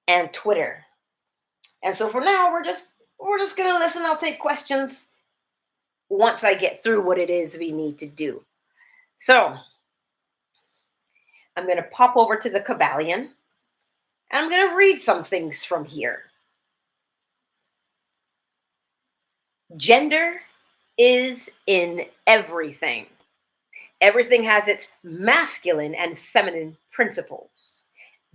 and Twitter. And so for now, we're just gonna listen. I'll take questions once I get through what it is we need to do. So I'm gonna pop over to the Kybalion and I'm gonna read some things from here. Gender is in everything. Everything has its masculine and feminine principles.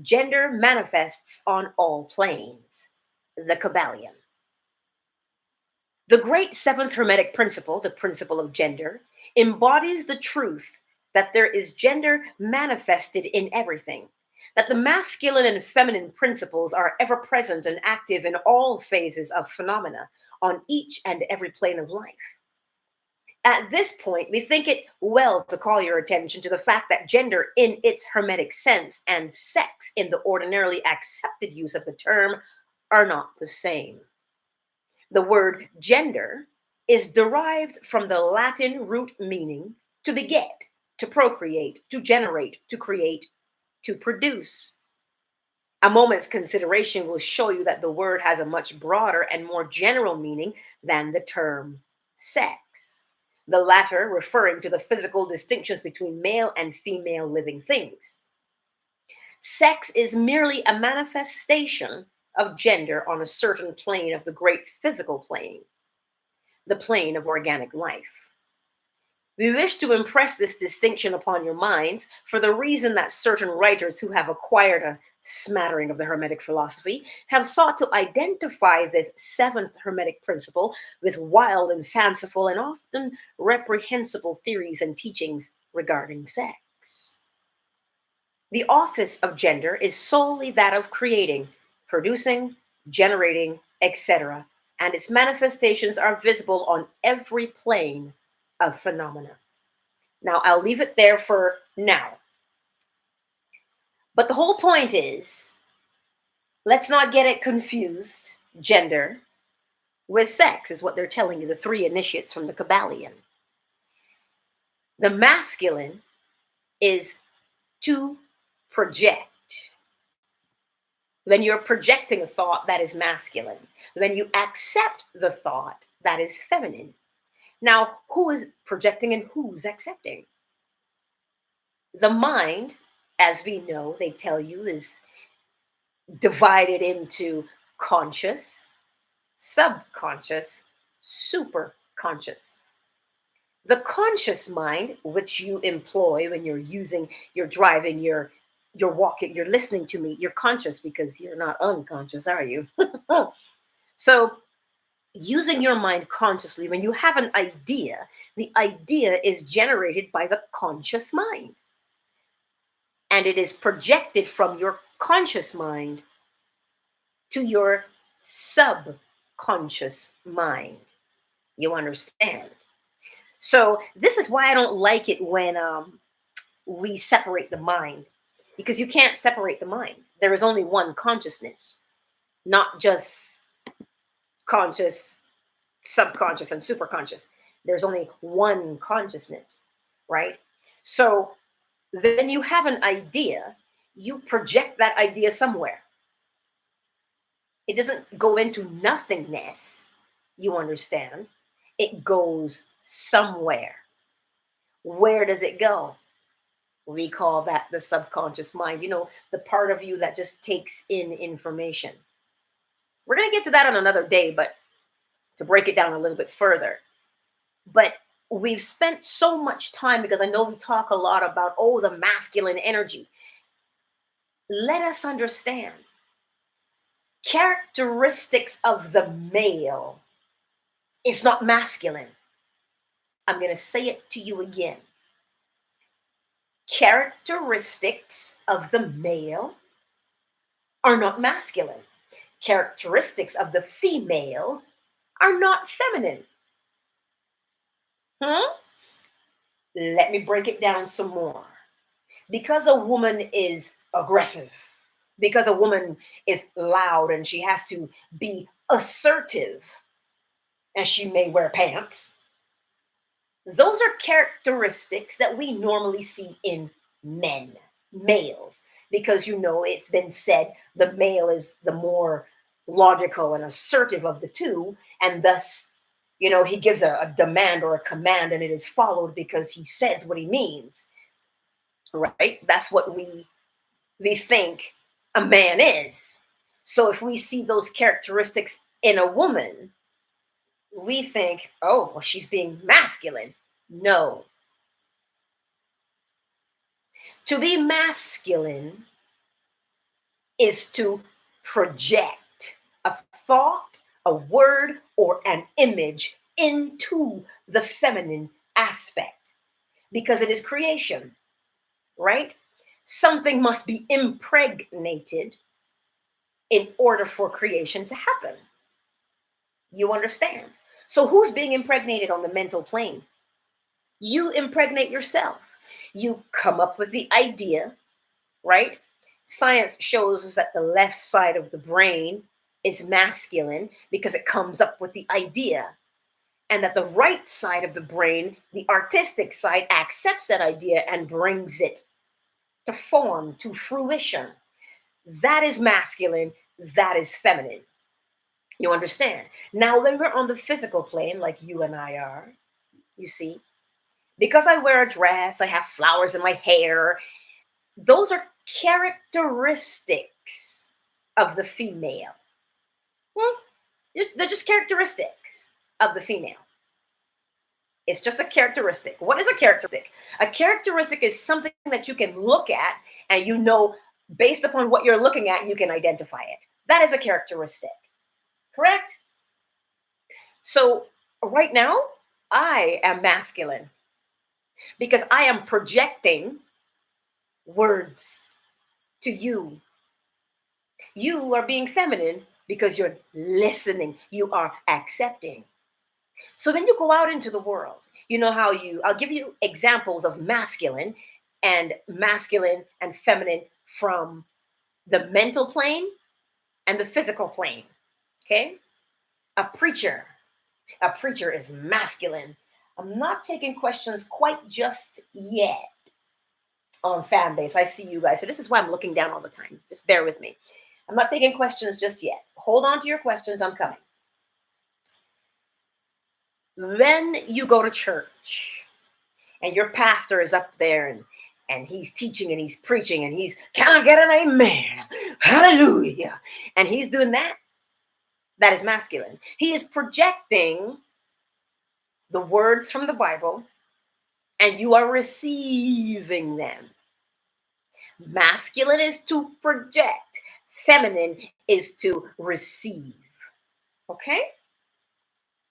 Gender manifests on all planes. The Kybalion. The great seventh Hermetic principle, the principle of gender, embodies the truth that there is gender manifested in everything, that the masculine and feminine principles are ever present and active in all phases of phenomena on each and every plane of life. At this point, we think it well to call your attention to the fact that gender in its Hermetic sense and sex in the ordinarily accepted use of the term are not the same. The word gender is derived from the Latin root meaning to beget, to procreate, to generate, to create, to produce. A moment's consideration will show you that the word has a much broader and more general meaning than the term sex, the latter referring to the physical distinctions between male and female living things. Sex is merely a manifestation of gender on a certain plane of the great physical plane, the plane of organic life. We wish to impress this distinction upon your minds for the reason that certain writers who have acquired a smattering of the Hermetic philosophy have sought to identify this seventh Hermetic principle with wild and fanciful and often reprehensible theories and teachings regarding sex. The office of gender is solely that of creating, producing, generating, etc., and its manifestations are visible on every plane of phenomena. Now, I'll leave it there for now. But the whole point is, let's not get it confused. Gender with sex is what they're telling you, the three initiates from the Kybalion. The masculine is to project. When you're projecting a thought, that is masculine. When you accept the thought, that is feminine. Now, who is projecting and who's accepting? The mind, as we know, they tell you, is divided into conscious, subconscious, superconscious. The conscious mind, which you employ when you're driving, you're walking, you're listening to me, you're conscious because you're not unconscious, are you? So, using your mind consciously, when you have an idea, the idea is generated by the conscious mind. And it is projected from your conscious mind to your subconscious mind. You understand? So, this is why I don't like it when we separate the mind, because you can't separate the mind. There is only one consciousness, not just conscious, subconscious, and superconscious. There's only one consciousness, right? So then you have an idea, you project that idea somewhere. It doesn't go into nothingness, you understand? It goes somewhere. Where does it go? We call that the subconscious mind, the part of you that just takes in information. We're going to get to that on another day, but to break it down a little bit further. But we've spent so much time, because I know we talk a lot about, the masculine energy. Let us understand characteristics of the male is not masculine. I'm going to say it to you again. Characteristics of the male are not masculine. Characteristics of the female are not feminine. Let me break it down some more. Because a woman is aggressive, because a woman is loud and she has to be assertive, and she may wear pants, those are characteristics that we normally see in men, males. because it's been said the male is the more logical and assertive of the two, and thus he gives a demand or a command, and it is followed because he says what he means, right? That's what we think a man is. So if we see those characteristics in a woman, we think, oh, well, she's being masculine. No. To be masculine is to project a thought, a word, or an image into the feminine aspect, because it is creation, right? Something must be impregnated in order for creation to happen. You understand? So who's being impregnated on the mental plane? You impregnate yourself. You come up with the idea, right? Science shows us that the left side of the brain is masculine because it comes up with the idea, and that the right side of the brain, the artistic side, accepts that idea and brings it to form, to fruition. That is masculine, that is feminine. You understand? Now, when we're on the physical plane, like you and I are, you see, because I wear a dress, I have flowers in my hair, those are characteristics of the female. Well, they're just characteristics of the female. It's just a characteristic. What is a characteristic? A characteristic is something that you can look at, and based upon what you're looking at, you can identify it. That is a characteristic. Correct? So right now, I am masculine because I am projecting words to you. You are being feminine because you're listening. You are accepting. So when you go out into the world, I'll give you examples of masculine and feminine from the mental plane and the physical plane. Okay? A preacher is masculine. I'm not taking questions quite just yet on fan base. I see you guys. So this is why I'm looking down all the time. Just bear with me. I'm not taking questions just yet. Hold on to your questions. I'm coming. Then you go to church and your pastor is up there and he's teaching and he's preaching and can I get an amen? Hallelujah. And he's doing that. That is masculine. He is projecting the words from the Bible and you are receiving them. Masculine is to project. Feminine is to receive. Okay?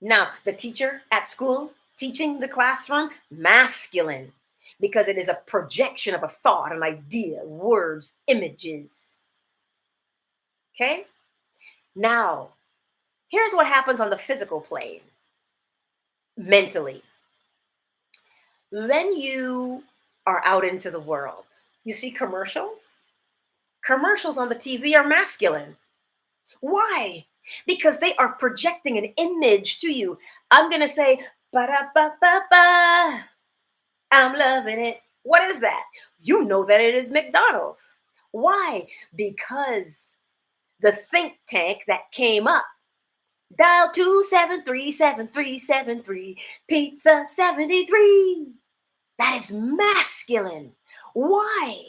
Now, the teacher at school teaching the classroom, masculine, because it is a projection of a thought, an idea, words, images. Okay? Now, here's what happens on the physical plane, mentally. When you are out into the world, you see commercials? Commercials on the TV are masculine. Why? Because they are projecting an image to you. I'm going to say, ba-da-ba-ba-ba. I'm loving it. What is that? You know that it is McDonald's. Why? Because the think tank that came up, dial 273-7373, pizza 73. That is masculine. Why?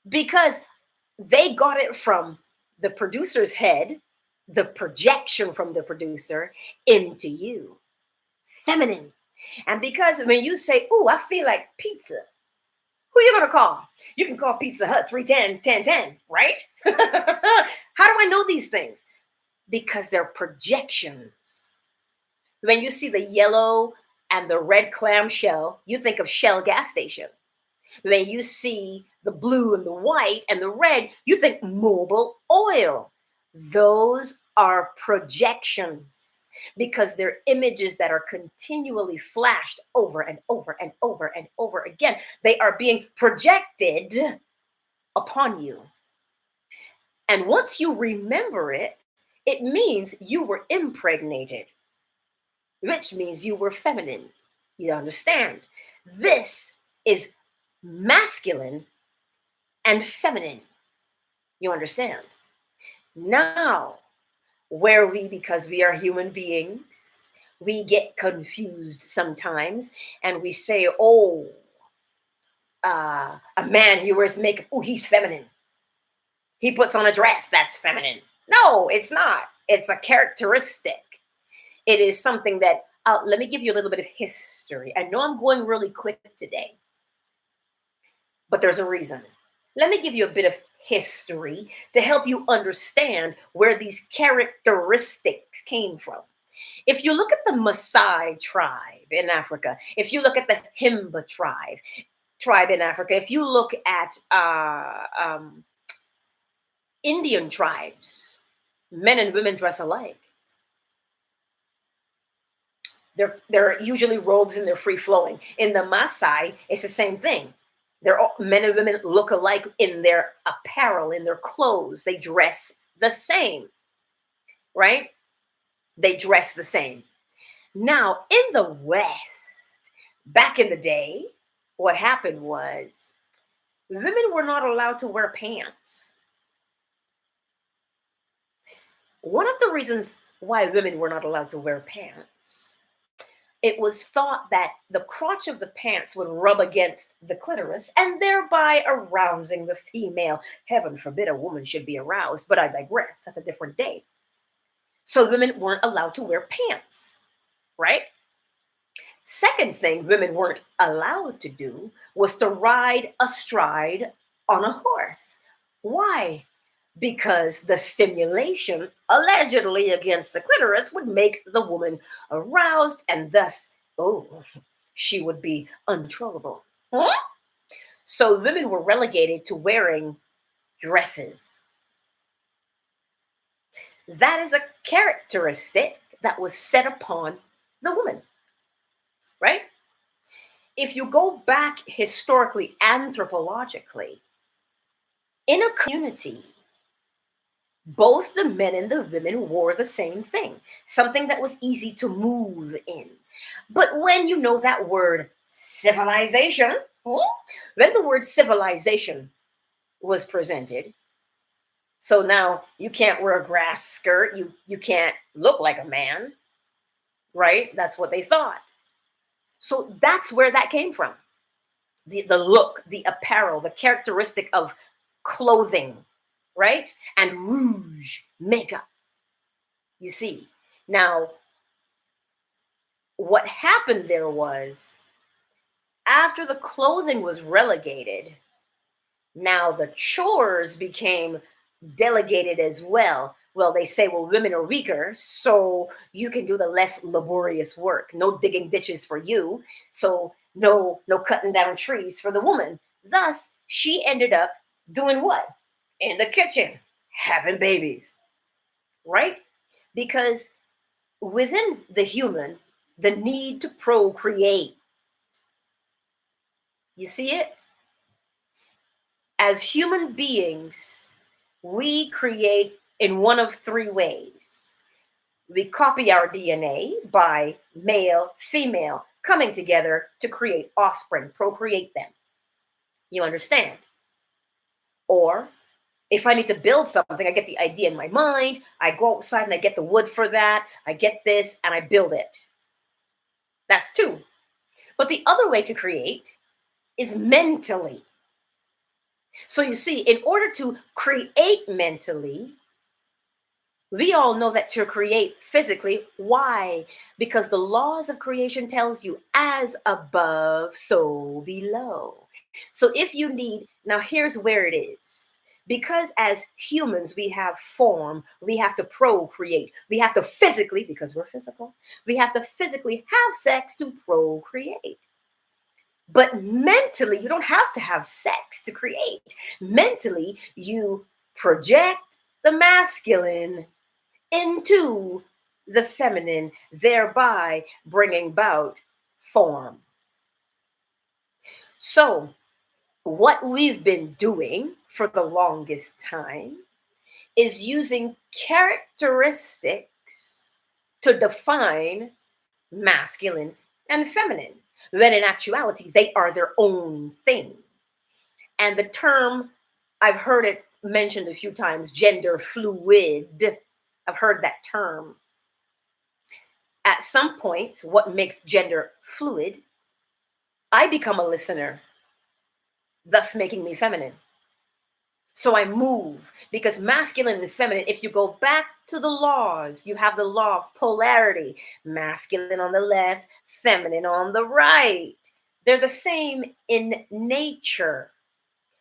Because they got it from the producer's head, the projection from the producer into you. Feminine. And because when you say, ooh, I feel like pizza, who are you going to call? You can call Pizza Hut 310-1010, right? How do I know these things? Because they're projections. When you see the yellow and the red clamshell, you think of Shell gas station. When you see the blue and the white and the red, you think Mobil oil. Those are projections because they're images that are continually flashed over and over and over and over again. They are being projected upon you. And once you remember it, it means you were impregnated, which means you were feminine. You understand? This is masculine and feminine. You understand? Now, where we, because we are human beings, we get confused sometimes and we say, oh, a man, he wears makeup, oh, he's feminine. He puts on a dress, that's feminine. No, it's not. It's a characteristic. It is something that, let me give you a little bit of history. I know I'm going really quick today, but there's a reason. Let me give you a bit of history to help you understand where these characteristics came from. If you look at the Maasai tribe in Africa, if you look at the Himba tribe in Africa, if you look at Indian tribes, men and women dress alike. They're usually robes and they're free flowing. In the Maasai, it's the same thing. Men and women look alike in their apparel, in their clothes. They dress the same, right? They dress the same. Now, in the West, back in the day, what happened was women were not allowed to wear pants. One of the reasons why women were not allowed to wear pants, it was thought that the crotch of the pants would rub against the clitoris and thereby arousing the female. Heaven forbid a woman should be aroused, but I digress. That's a different day. So women weren't allowed to wear pants, right? Second thing women weren't allowed to do was to ride astride on a horse. Why? Because the stimulation allegedly against the clitoris would make the woman aroused and thus, oh, she would be uncontrollable. Huh? So women were relegated to wearing dresses. That is a characteristic that was set upon the woman, right? If you go back historically, anthropologically, in a community, both the men and the women wore the same thing, something that was easy to move in. But when you know that word civilization, when the word civilization was presented, so now you can't wear a grass skirt, you can't look like a man, right? That's what they thought. So that's where that came from. The look, the apparel, the characteristic of clothing, right? And rouge, makeup. You see, now what happened there was after the clothing was relegated, now the chores became delegated as well. Well, they say, well, women are weaker, so you can do the less laborious work. No digging ditches for you. So no cutting down trees for the woman. Thus, she ended up doing what? In the kitchen, having babies, right? Because within the human, the need to procreate, you see it? As human beings, we create in one of three ways. We copy our DNA by male, female, coming together to create offspring, procreate them. You understand? Or if I need to build something, I get the idea in my mind, I go outside and I get the wood for that, I get this and I build it. That's two. But the other way to create is mentally. So you see, in order to create mentally, we all know that to create physically, why? Because the laws of creation tells you as above, so below. So if you need, now here's where it is. Because as humans, we have form, we have to procreate. We have to physically, because we're physical, we have to physically have sex to procreate. But mentally, you don't have to have sex to create. Mentally, you project the masculine into the feminine, thereby bringing about form. So, what we've been doing for the longest time is using characteristics to define masculine and feminine, when in actuality, they are their own thing. And the term I've heard it mentioned a few times, gender fluid. I've heard that term. At some point, what makes gender fluid, I become a listener, thus making me feminine. So I move because masculine and feminine, if you go back to the laws, you have the law of polarity, masculine on the left, feminine on the right. They're the same in nature,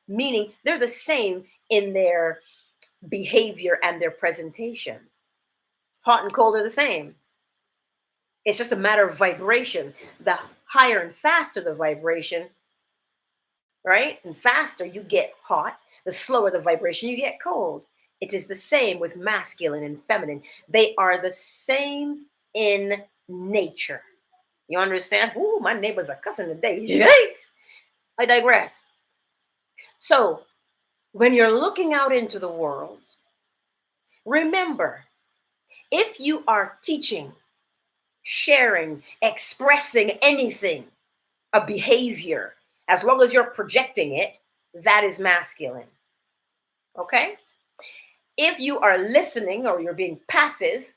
meaning they're the same in their behavior and their presentation. Hot and cold are the same. It's just a matter of vibration. The higher and faster the vibration, right? And faster you get hot, the slower the vibration you get cold. It is the same with masculine and feminine. They are the same in nature. You understand? Ooh, my neighbors are cussing today. Yikes! I digress. So, when you're looking out into the world, remember, if you are teaching, sharing, expressing anything, a behavior, as long as you're projecting it, that is masculine. Okay? If you are listening or you're being passive,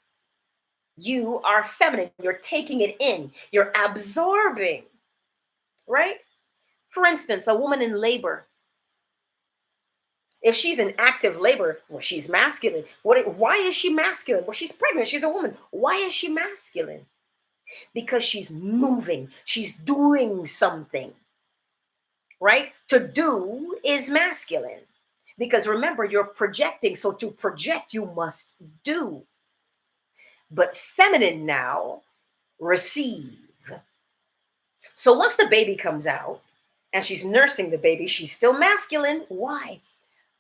you are feminine. You're taking it in, you're absorbing, right? For instance, a woman in labor, if she's in active labor, well, she's masculine. Why is she masculine? Well, she's pregnant, she's a woman. Why is she masculine? Because she's moving, she's doing something, right? To do is masculine. Because remember, you're projecting. So to project, you must do. But feminine now, receive. So once the baby comes out and she's nursing the baby, she's still masculine. Why?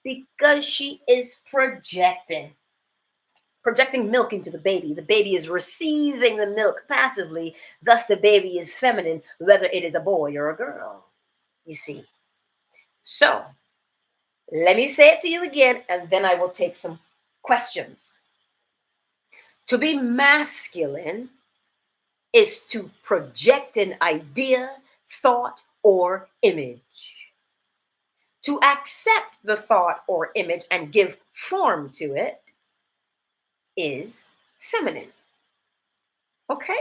Because she is projecting. Projecting milk into the baby. The baby is receiving the milk passively. Thus, the baby is feminine, whether it is a boy or a girl. You see. So, let me say it to you again, and then I will take some questions. To be masculine is to project an idea, thought, or image. To accept the thought or image and give form to it is feminine. Okay?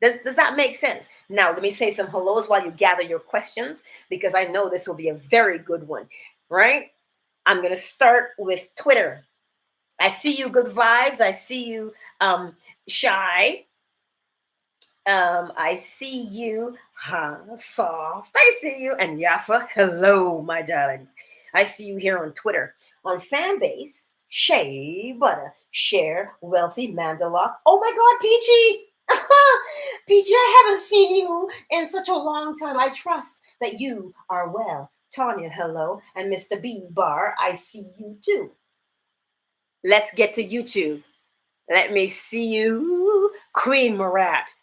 Does that make sense? Now, let me say some hellos while you gather your questions, because I know this will be a very good one, right? I'm going to start with Twitter. I see you, good vibes. I see you, shy. I see you, soft. I see you, and Yafa. Hello, my darlings. I see you here on Twitter. On Fanbase, Shea Butter, Share, Wealthy, Mandalock. Oh my God, Peachy! Peachy, I haven't seen you in such a long time. I trust that you are well. Tanya, hello. And Mr. B Bar, I see you too. Let's get to YouTube. Let me see you, Queen Marat.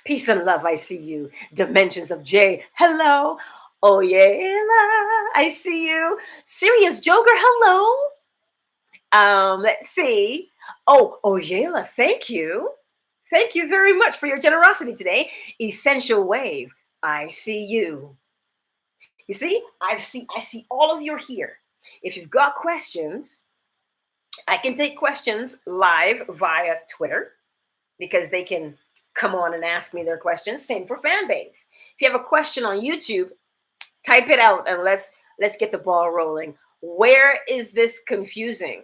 Peace and love, I see you. Dimensions of J, hello. Oh yeah, I see you. Serious Joker, hello. Let's see. Oh Yayla, thank you. Thank you very much for your generosity today. Essential Wave, I see you. You see, I see all of you here. If you've got questions, I can take questions live via Twitter because they can come on and ask me their questions. Same for Fanbase. If you have a question on YouTube, type it out and let's get the ball rolling. Where is this confusing?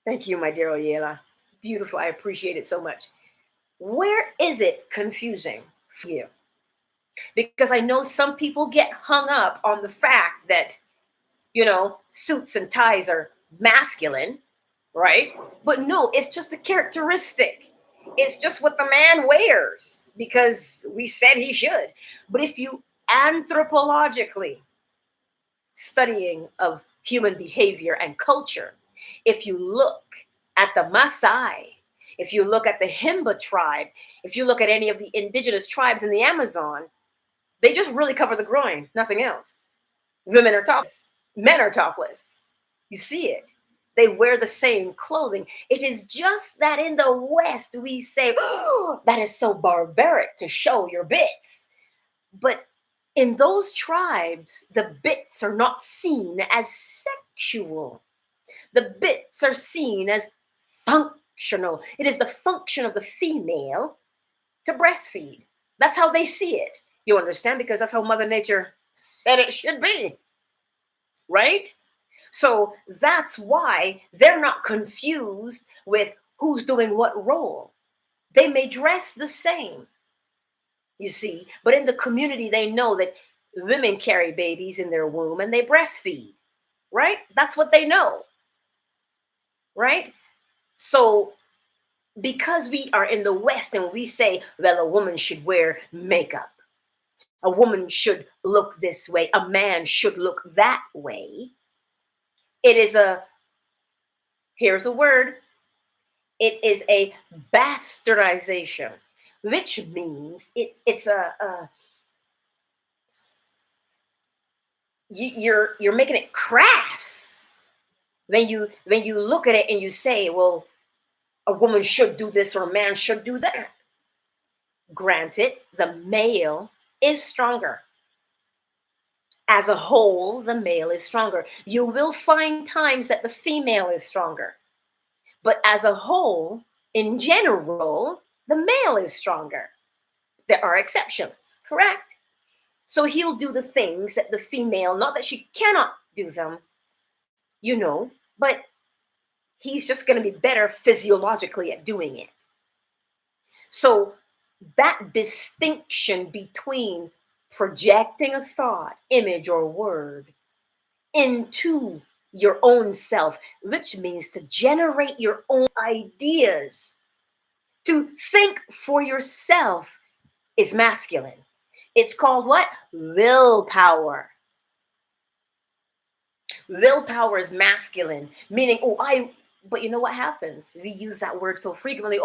Thank you, my dear Oyela. Beautiful. I appreciate it so much. Where is it confusing for you? Because I know some people get hung up on the fact that, suits and ties are masculine, right? But no, it's just a characteristic. It's just what the man wears because we said he should. But if you anthropologically studying of human behavior and culture, if you look at the Maasai, if you look at the Himba tribe, if you look at any of the indigenous tribes in the Amazon, they just really cover the groin, nothing else. Women are topless, men are topless. You see it. They wear the same clothing. It is just that in the West, we say, oh, that is so barbaric to show your bits. But In those tribes, the bits are not seen as sexual. The bits are seen as functional. It is the function of the female to breastfeed. That's how they see it. You understand? Because that's how Mother Nature said it should be. Right? So that's why they're not confused with who's doing what role. They may dress the same, you see, but in the community, they know that women carry babies in their womb and they breastfeed, right? That's what they know, right? So because we are in the West and we say, well, a woman should wear makeup, a woman should look this way, a man should look that way, it is here's a word, it is a bastardization, which means it's you're making it crass when you look at it and you say, well, a woman should do this or a man should do that. Granted, the male is stronger. As a whole, the male is stronger. You will find times that the female is stronger. But as a whole, in general, the male is stronger. There are exceptions, correct? So he'll do the things that the female, not that she cannot do them, but he's just going to be better physiologically at doing it. So that distinction between projecting a thought, image, or word into your own self, which means to generate your own ideas, to think for yourself, is masculine. It's called what? Willpower. Willpower is masculine, meaning, but you know what happens? We use that word so frequently.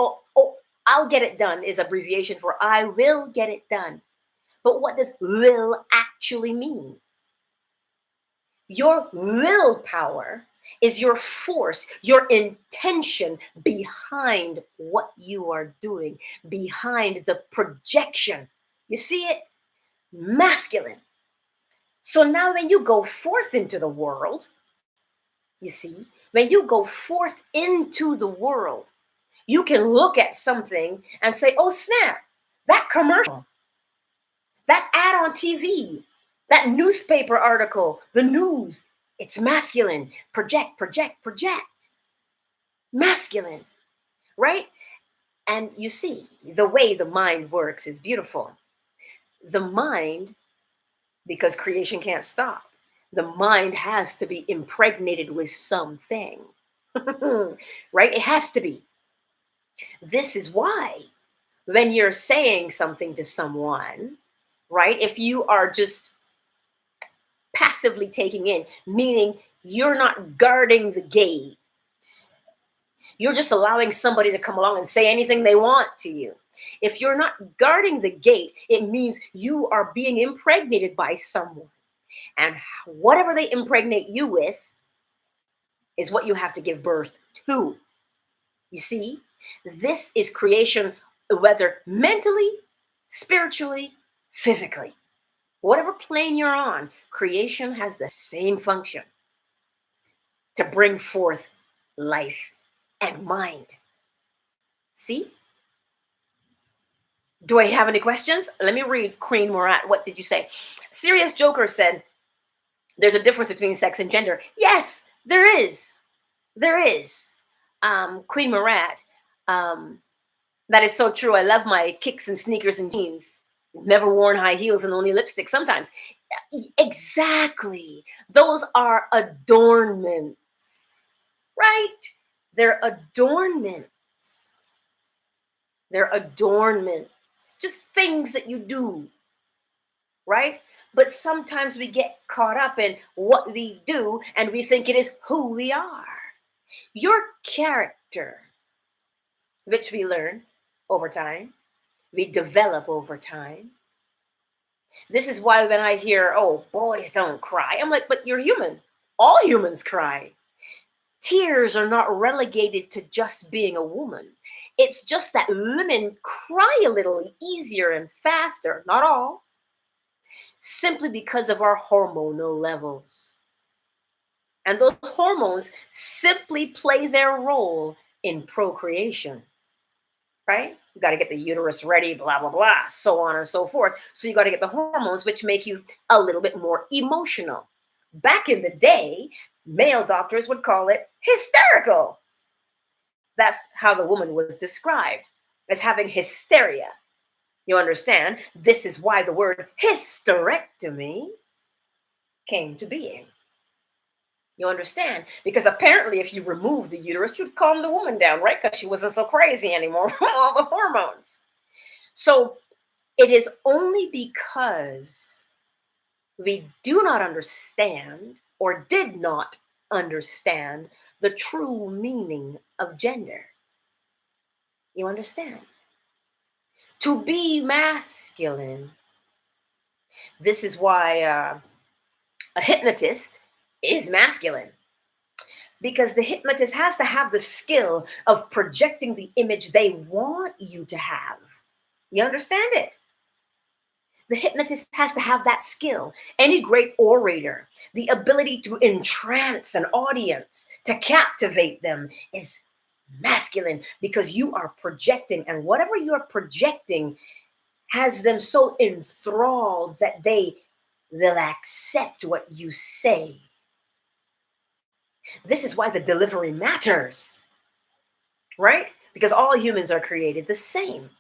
I'll get it done is abbreviation for I will get it done. But what does will actually mean? Your willpower is your force, your intention behind what you are doing, behind the projection. You see it? Masculine. So now when you go forth into the world, you see, when you go forth into the world, you can look at something and say, oh snap, that commercial, that ad on TV, that newspaper article, the news, it's masculine. Project, project, project. Masculine, right? And you see, the way the mind works is beautiful. The mind, because creation can't stop, the mind has to be impregnated with something, right? It has to be. This is why when you're saying something to someone, right, if you are just passively taking in, meaning you're not guarding the gate, you're just allowing somebody to come along and say anything they want to you. If you're not guarding the gate, it means you are being impregnated by someone. And whatever they impregnate you with is what you have to give birth to. You see, this is creation, whether mentally, spiritually, physically. Whatever plane you're on, creation has the same function to bring forth life and mind. See? Do I have any questions? Let me read Queen Murat. What did you say? Serious Joker said, there's a difference between sex and gender. Yes, there is. There is. Queen Murat, that is so true. I love my kicks and sneakers and jeans. Never worn high heels and only lipstick sometimes. Exactly. Those are adornments, right? They're adornments. They're adornments. Just things that you do, right? But sometimes we get caught up in what we do and we think it is who we are. Your character, which we learn over time, we develop over time. This is why when I hear, oh, boys don't cry, I'm like, but you're human. All humans cry. Tears are not relegated to just being a woman. It's just that women cry a little easier and faster, not all. simply because of our hormonal levels. And those hormones simply play their role in procreation, right? You got to get the uterus ready, blah, blah, blah, so on and so forth. So you got to get the hormones, which make you a little bit more emotional. Back in the day, male doctors would call it hysterical. That's how the woman was described, as having hysteria. You understand? This is why the word hysterectomy came to being. You understand? Because apparently, if you remove the uterus, you'd calm the woman down, right? Because she wasn't so crazy anymore from all the hormones. So it is only because we do not understand or did not understand the true meaning of gender. You understand? To be masculine. This is why a hypnotist is masculine. Because the hypnotist has to have the skill of projecting the image they want you to have. You understand it? The hypnotist has to have that skill. Any great orator, the ability to entrance an audience, to captivate them, is masculine because you are projecting, and whatever you're projecting has them so enthralled that they will accept what you say. This is why the delivery matters, right? Because all humans are created the same.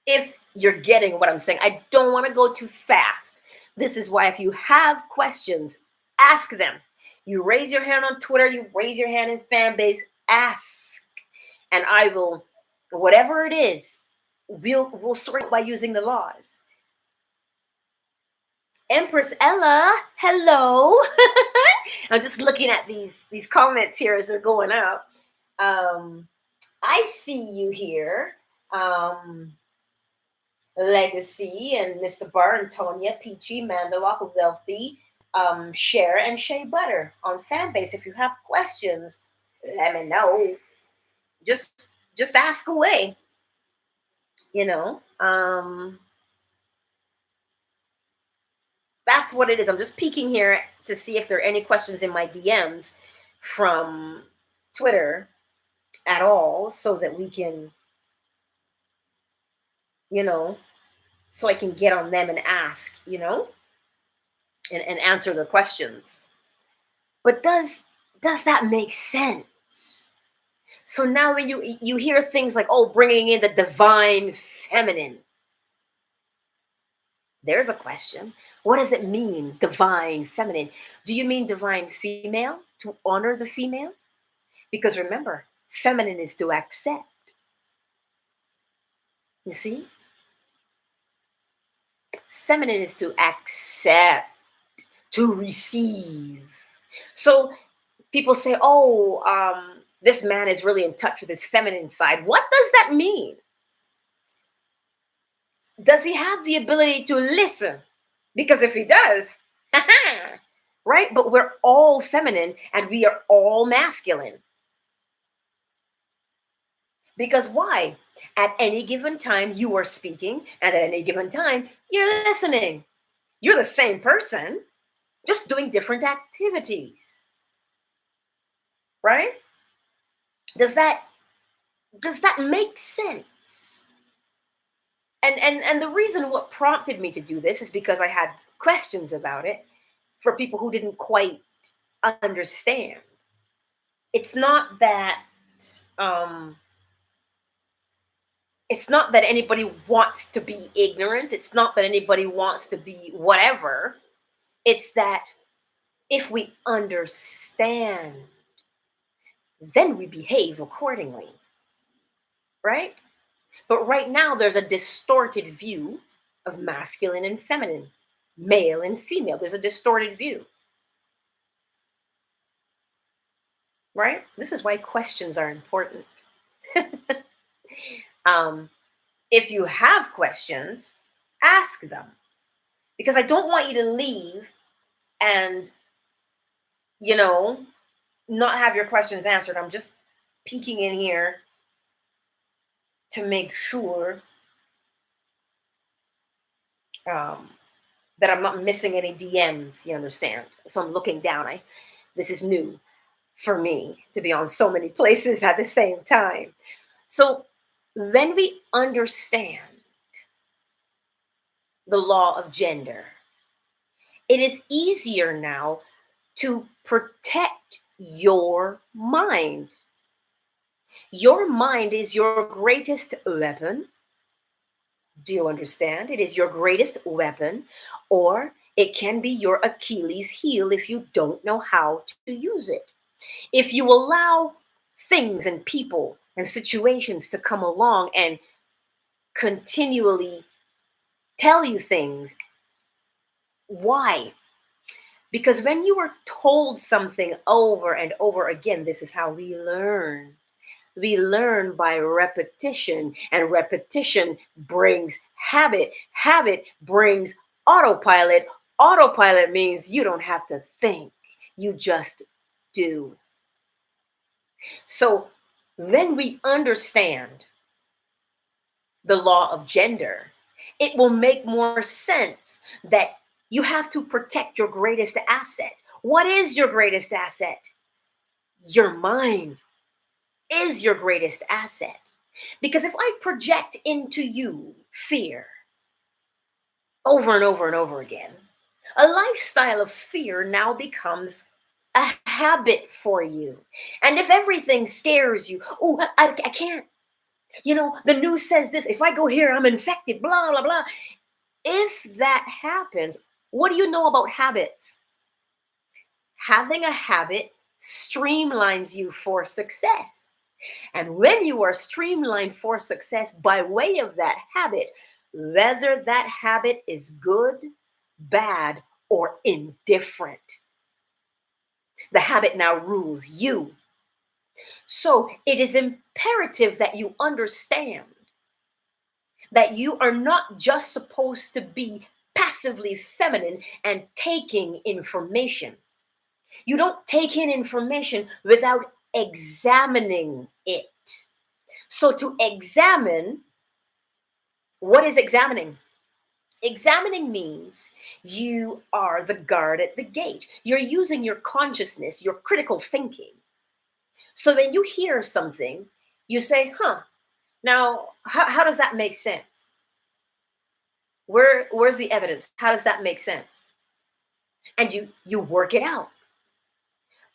If you're getting what I'm saying, I don't want to go too fast. This is why if you have questions, ask them. You raise your hand on Twitter, you raise your hand in fan base, ask. And I will, whatever it is, we'll sort it by using the laws. Empress Ella, hello. I'm just looking at these comments here as they're going up. I see you here. Legacy and Mr. Bar and Tonya, Peachy, Mandalok, Wealthy, Share, and Shea Butter on Fanbase. If you have questions, let me know. Just ask away. You know, that's what it is. I'm just peeking here to see if there are any questions in my DMs from Twitter at all, so that we can, you know, so I can get on them and ask, and answer their questions. But does that make sense? So now when you hear things like, oh, bringing in the divine feminine, there's a question. What does it mean, divine feminine? Do you mean divine female, to honor the female? Because remember, feminine is to accept. You see? Feminine is to accept, to receive. So people say, oh, this man is really in touch with his feminine side. What does that mean? Does he have the ability to listen? Because if he does, right? But we're all feminine and we are all masculine. Because why? At any given time, you are speaking, and at any given time, you're listening. You're the same person, just doing different activities. Right? Does that make sense? And the reason what prompted me to do this is because I had questions about it for people who didn't quite understand. It's not that um it's not that anybody wants to be ignorant. It's not that anybody wants to be whatever. It's that if we understand, then we behave accordingly. Right? But right now, there's a distorted view of masculine and feminine, male and female. There's a distorted view. Right? This is why questions are important. If you have questions, ask them. Because I don't want you to leave and, not have your questions answered. I'm just peeking in here to make sure that I'm not missing any DMs, you understand? So I'm looking down. This is new for me to be on so many places at the same time. So when we understand the law of gender, it is easier now to protect your mind. Your mind is your greatest weapon. Do you understand? It is your greatest weapon, or it can be your Achilles heel if you don't know how to use it. If you allow things and people and situations to come along and continually tell you things, why? Because when you are told something over and over again, this is how we learn. We learn by repetition, and repetition brings habit. Habit brings autopilot. Autopilot means you don't have to think, you just do. So when we understand the law of gender, it will make more sense that you have to protect your greatest asset. What is your greatest asset? Your mind is your greatest asset. Because if I project into you fear over and over and over again, a lifestyle of fear now becomes a habit for you. And if everything scares you, oh, I can't, the news says this, if I go here, I'm infected, blah, blah, blah. If that happens, what do you know about habits? Having a habit streamlines you for success. And when you are streamlined for success by way of that habit, whether that habit is good, bad, or indifferent, the habit now rules you. So it is imperative that you understand that you are not just supposed to be passively feminine and taking information. You don't take in information without examining it. So to examine, what is examining? Examining means you are the guard at the gate. You're using your consciousness, your critical thinking. So when you hear something, you say, now how does that make sense? Where's the evidence? How does that make sense? And you work it out.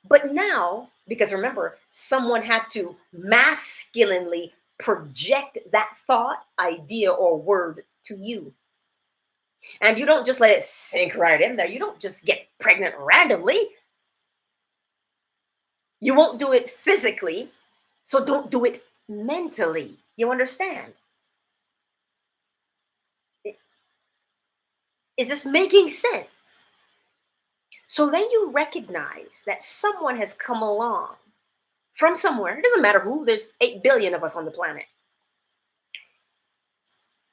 But now, because remember, someone had to masculinely project that thought, idea, or word to you. And you don't just let it sink right in there. You don't just get pregnant randomly. You won't do it physically, so don't do it mentally. You understand? Is this making sense? So then you recognize that someone has come along from somewhere. It doesn't matter who. There's 8 billion of us on the planet.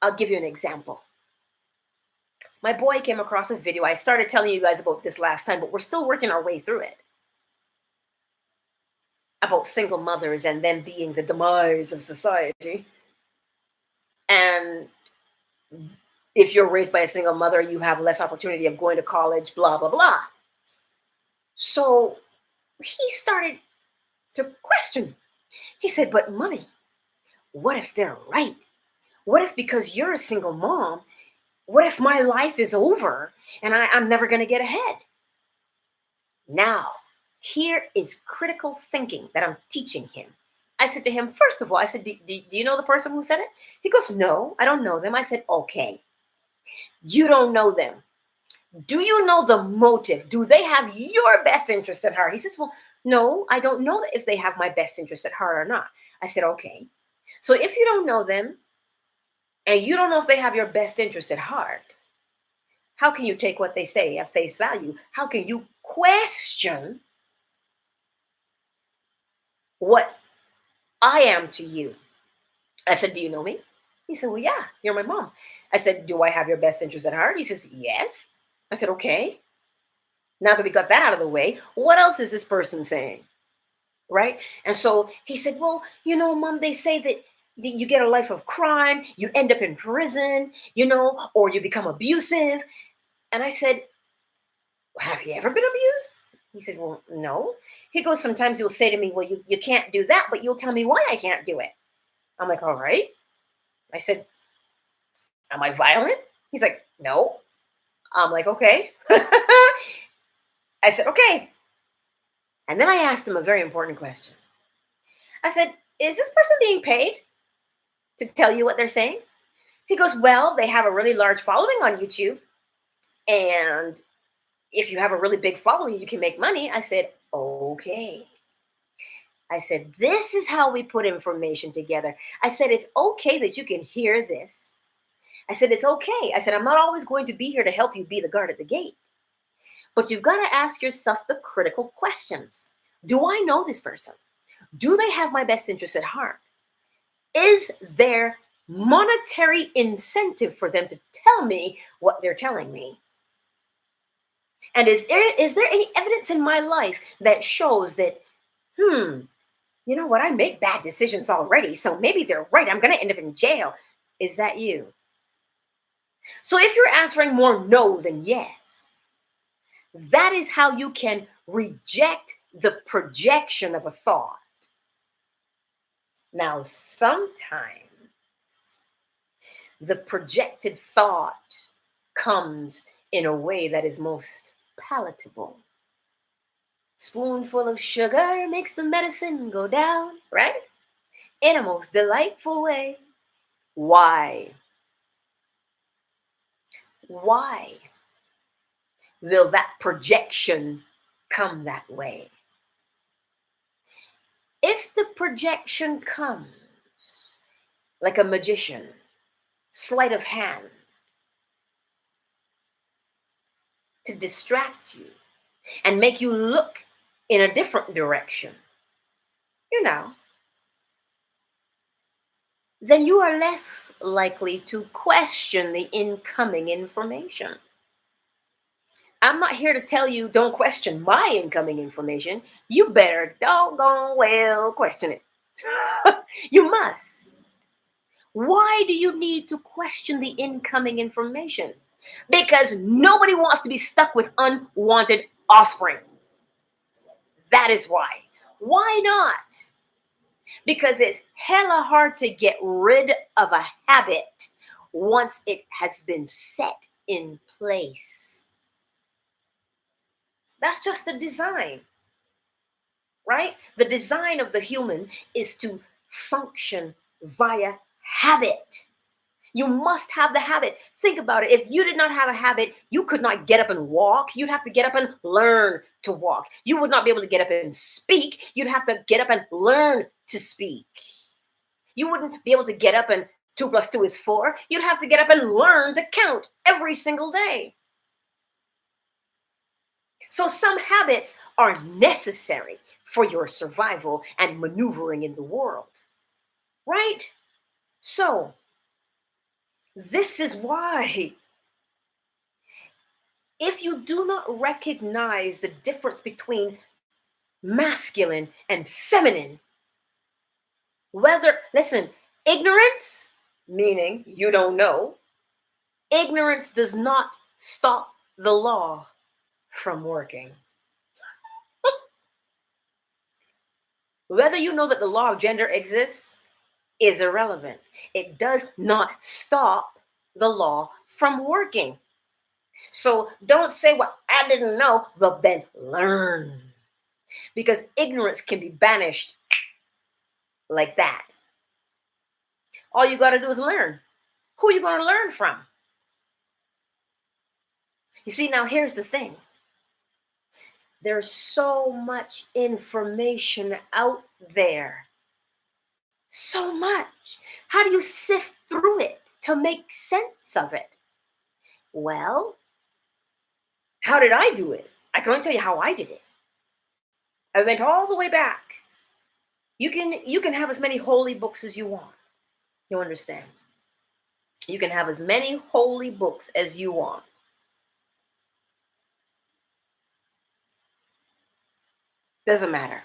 I'll give you an example. My boy came across a video. I started telling you guys about this last time, but we're still working our way through it. About single mothers and them being the demise of society. And if you're raised by a single mother, you have less opportunity of going to college, blah, blah, blah. So he started to question. He said, but mommy, what if they're right? What if because you're a single mom, what if my life is over and I'm never going to get ahead? Now, here is critical thinking that I'm teaching him. I said to him, first of all, I said, do you know the person who said it? He goes, no, I don't know them. I said, okay, you don't know them. Do you know the motive? Do they have your best interest at heart? He says, well, no, I don't know if they have my best interest at heart or not. I said, okay. So if you don't know them and you don't know if they have your best interest at heart, how can you take what they say at face value? How can you question what I am to you? I said, do you know me? He said, well, yeah, you're my mom. I said, do I have your best interest at heart? He says, yes. I said, okay. Now that we got that out of the way, what else is this person saying? Right? And so he said, well, mom, they say that you get a life of crime, you end up in prison, or you become abusive. And I said, have you ever been abused? He said, well, no. He goes, sometimes you'll say to me, well, you can't do that, but you'll tell me why I can't do it. I'm like, all right. I said, am I violent? He's like, no. I'm like, okay. I said, okay. And then I asked him a very important question. I said, is this person being paid to tell you what they're saying? He goes, well, they have a really large following on YouTube. And if you have a really big following, you can make money. I said, okay. I said, this is how we put information together. I said, it's okay that you can hear this. I said, it's okay. I said, I'm not always going to be here to help you be the guard at the gate. But you've got to ask yourself the critical questions. Do I know this person? Do they have my best interest at heart? Is there monetary incentive for them to tell me what they're telling me? And is there any evidence in my life that shows that, you know what, I make bad decisions already, so maybe they're right, I'm going to end up in jail. Is that you? So if you're answering more no than yes, that is how you can reject the projection of a thought. Now, sometimes the projected thought comes in a way that is most palatable. Spoonful of sugar makes the medicine go down, right? In a most delightful way. Why? Why will that projection come that way? If the projection comes like a magician, sleight of hand, to distract you and make you look in a different direction, then you are less likely to question the incoming information. I'm not here to tell you don't question my incoming information. You better doggone well question it. You must. Why do you need to question the incoming information? Because nobody wants to be stuck with unwanted offspring. That is why. Why not? Because it's hella hard to get rid of a habit once it has been set in place. That's just the design, right? The design of the human is to function via habit. You must have the habit. Think about it. If you did not have a habit, you could not get up and walk. You'd have to get up and learn to walk. You would not be able to get up and speak. You'd have to get up and learn to speak. You wouldn't be able to get up and 2 plus 2 is 4. You'd have to get up and learn to count every single day. So some habits are necessary for your survival and maneuvering in the world, right? So this is why, if you do not recognize the difference between masculine and feminine, listen, ignorance, meaning you don't know, ignorance does not stop the law from working. Whether you know that the law of gender exists is irrelevant. It does not stop the law from working. So don't say, well, I didn't know. Well, then learn. Because ignorance can be banished like that. All you got to do is learn. Who are you going to learn from? You see, now here's the thing. There's so much information out there. So much. How do you sift through it to make sense of it? Well, how did I do it? I can only tell you how I did it. I went all the way back. You can have as many holy books as you want. You understand? You can have as many holy books as you want. Doesn't matter.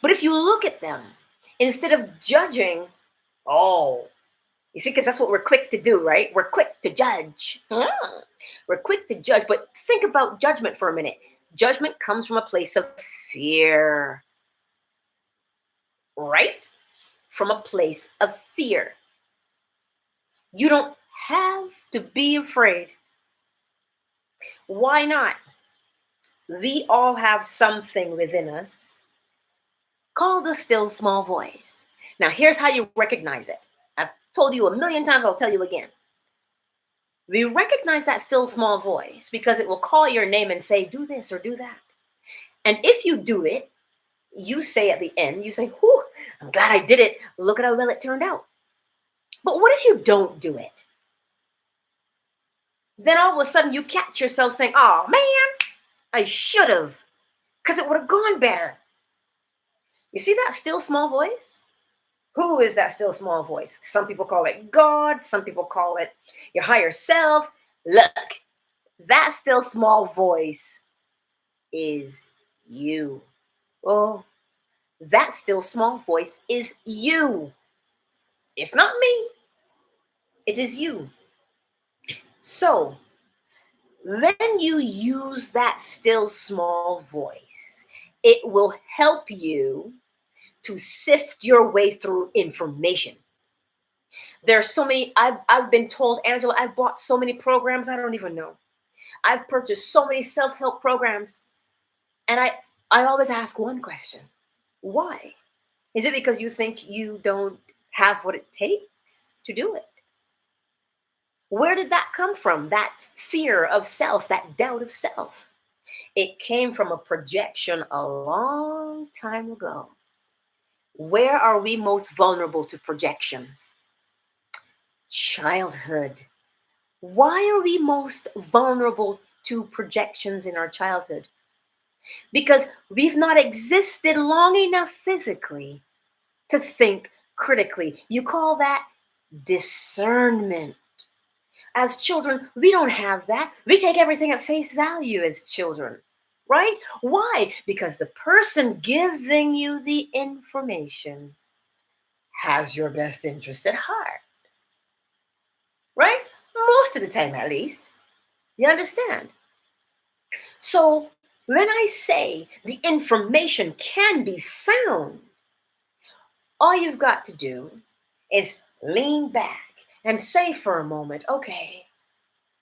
But if you look at them, instead of judging, oh, You see, because that's what we're quick to do, right? We're quick to judge. We're quick to judge, but think about judgment for a minute. Judgment comes from a place of fear, right? From a place of fear. You don't have to be afraid. Why not? We all have something within us called the still small voice. Now, here's how you recognize it. I've told you a million times, I'll tell you again. We recognize that still small voice because it will call your name and say, do this or do that. And if you do it, you say at the end, you say, whew, I'm glad I did it. Look at how well it turned out. But what if you don't do it? Then all of a sudden you catch yourself saying, oh man, I should have, because it would have gone better. You see that still small voice? Who is that still small voice? Some people call it God. Some people call it your higher self. Look, that still small voice is you. Oh, that still small voice is you. It's not me. It is you. So when you use that still small voice, it will help you to sift your way through information. There's so many, I've been told, Angela, I've bought so many programs, I don't even know. I've purchased so many self-help programs. And I always ask one question. Why? Is it because you think you don't have what it takes to do it? Where did that come from? That fear of self, that doubt of self. It came from a projection a long time ago. Where are we most vulnerable to projections? Childhood. Why are we most vulnerable to projections in our childhood? Because we've not existed long enough physically to think critically. You call that discernment. As children, we don't have that. We take everything at face value as children, right? Why? Because the person giving you the information has your best interest at heart, right? Most of the time, at least. You understand? So when I say the information can be found, all you've got to do is lean back and say for a moment, okay,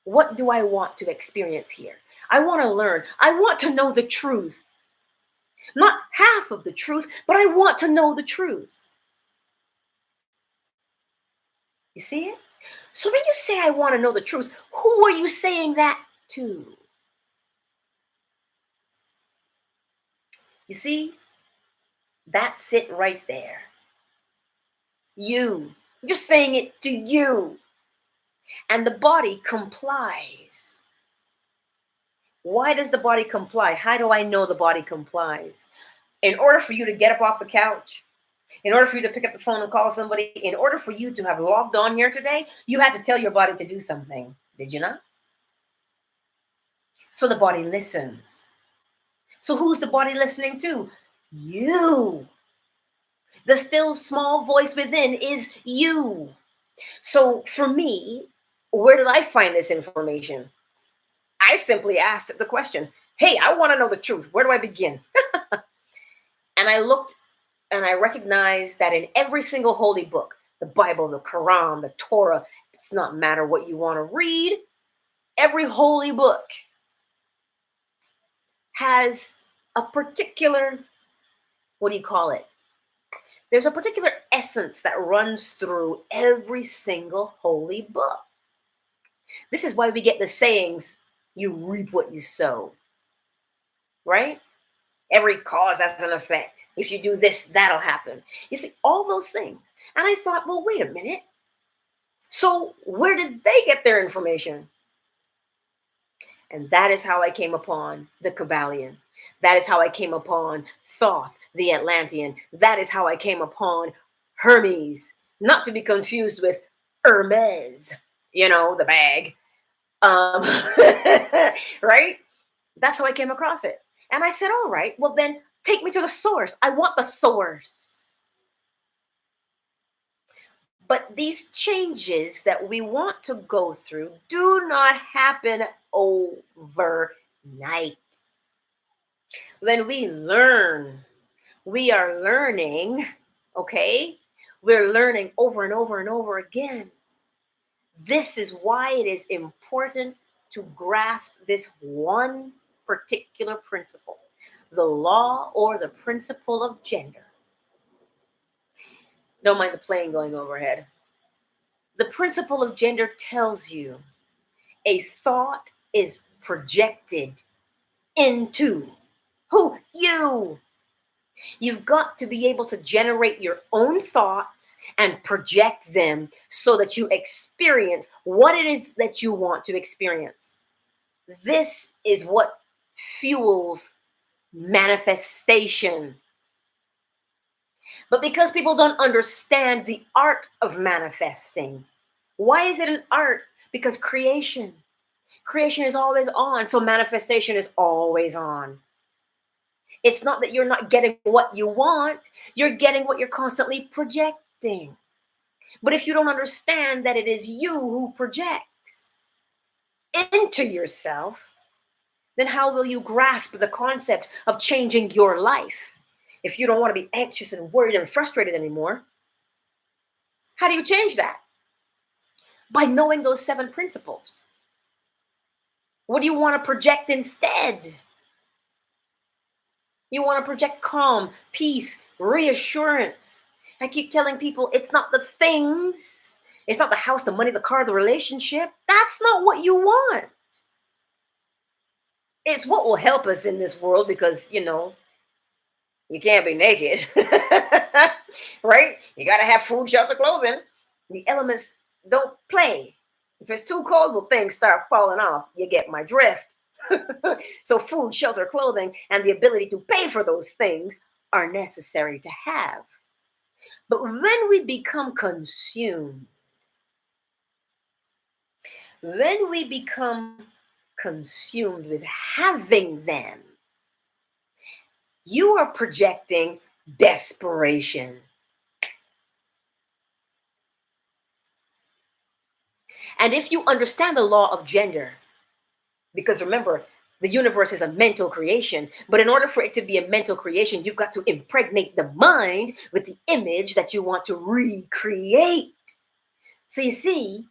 what do I want to experience here? I want to learn. I want to know the truth. Not half of the truth, but I want to know the truth. You see it? So when you say I want to know the truth, who are you saying that to? You see? That's it right there. You. You're saying it to you. And the body complies. Why does the body comply? How do I know the body complies? In order for you to get up off the couch, in order for you to pick up the phone and call somebody, in order for you to have logged on here today, you had to tell your body to do something. Did you not? So the body listens. So who's the body listening to? You. The still small voice within is you. So for me, where did I find this information? I simply asked the question, hey, I want to know the truth. Where do I begin? And I looked and I recognized that in every single holy book, the Bible, the Quran, the Torah, it's not matter what you want to read, every holy book has a particular, what do you call it? There's a particular essence that runs through every single holy book. This is why we get the sayings, you reap what you sow, right? Every cause has an effect. If you do this, that'll happen. You see, all those things. And I thought, well, wait a minute. So where did they get their information? And that is how I came upon the Kybalion. That is how I came upon Thoth, the Atlantean. That is how I came upon Hermes, not to be confused with Hermes, the bag. Right? That's how I came across it. And I said, all right, well then take me to the source. I want the source. But these changes that we want to go through do not happen overnight. When we learn, we are learning, okay? We're learning over and over and over again. This is why it is important to grasp this one particular principle, the law or the principle of gender. Don't mind the plane going overhead. The principle of gender tells you a thought is projected into who? You. You've got to be able to generate your own thoughts and project them so that you experience what it is that you want to experience. This is what fuels manifestation. But because people don't understand the art of manifesting, why is it an art? Because creation is always on, so manifestation is always on. It's not that you're not getting what you want, you're getting what you're constantly projecting. But if you don't understand that it is you who projects into yourself, then how will you grasp the concept of changing your life? If you don't want to be anxious and worried and frustrated anymore, how do you change that? By knowing those 7 principles. What do you want to project instead? You want to project calm, peace, reassurance. I keep telling people it's not the things, it's not the house, the money, the car, the relationship. That's not what you want. It's what will help us in this world because, you can't be naked, right? You got to have food, shelter, clothing. The elements don't play. If it's too cold, well, things start falling off. You get my drift. So food, shelter, clothing, and the ability to pay for those things are necessary to have. But when we become consumed, with having them, you are projecting desperation. And if you understand the law of gender, because remember, the universe is a mental creation, but in order for it to be a mental creation, you've got to impregnate the mind with the image that you want to recreate. So you see,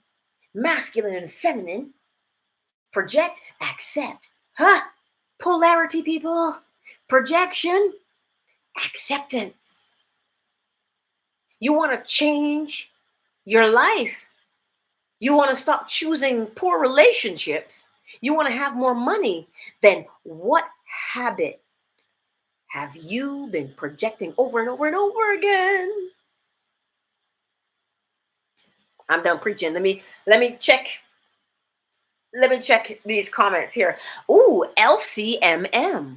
masculine and feminine, project, accept. Polarity, people. Projection, acceptance. You want to change your life. You want to stop choosing poor relationships. You want to have more money. Then what habit have you been projecting over and over and over again? I'm done preaching. Let me check. Let me check these comments here. Ooh, LCMM.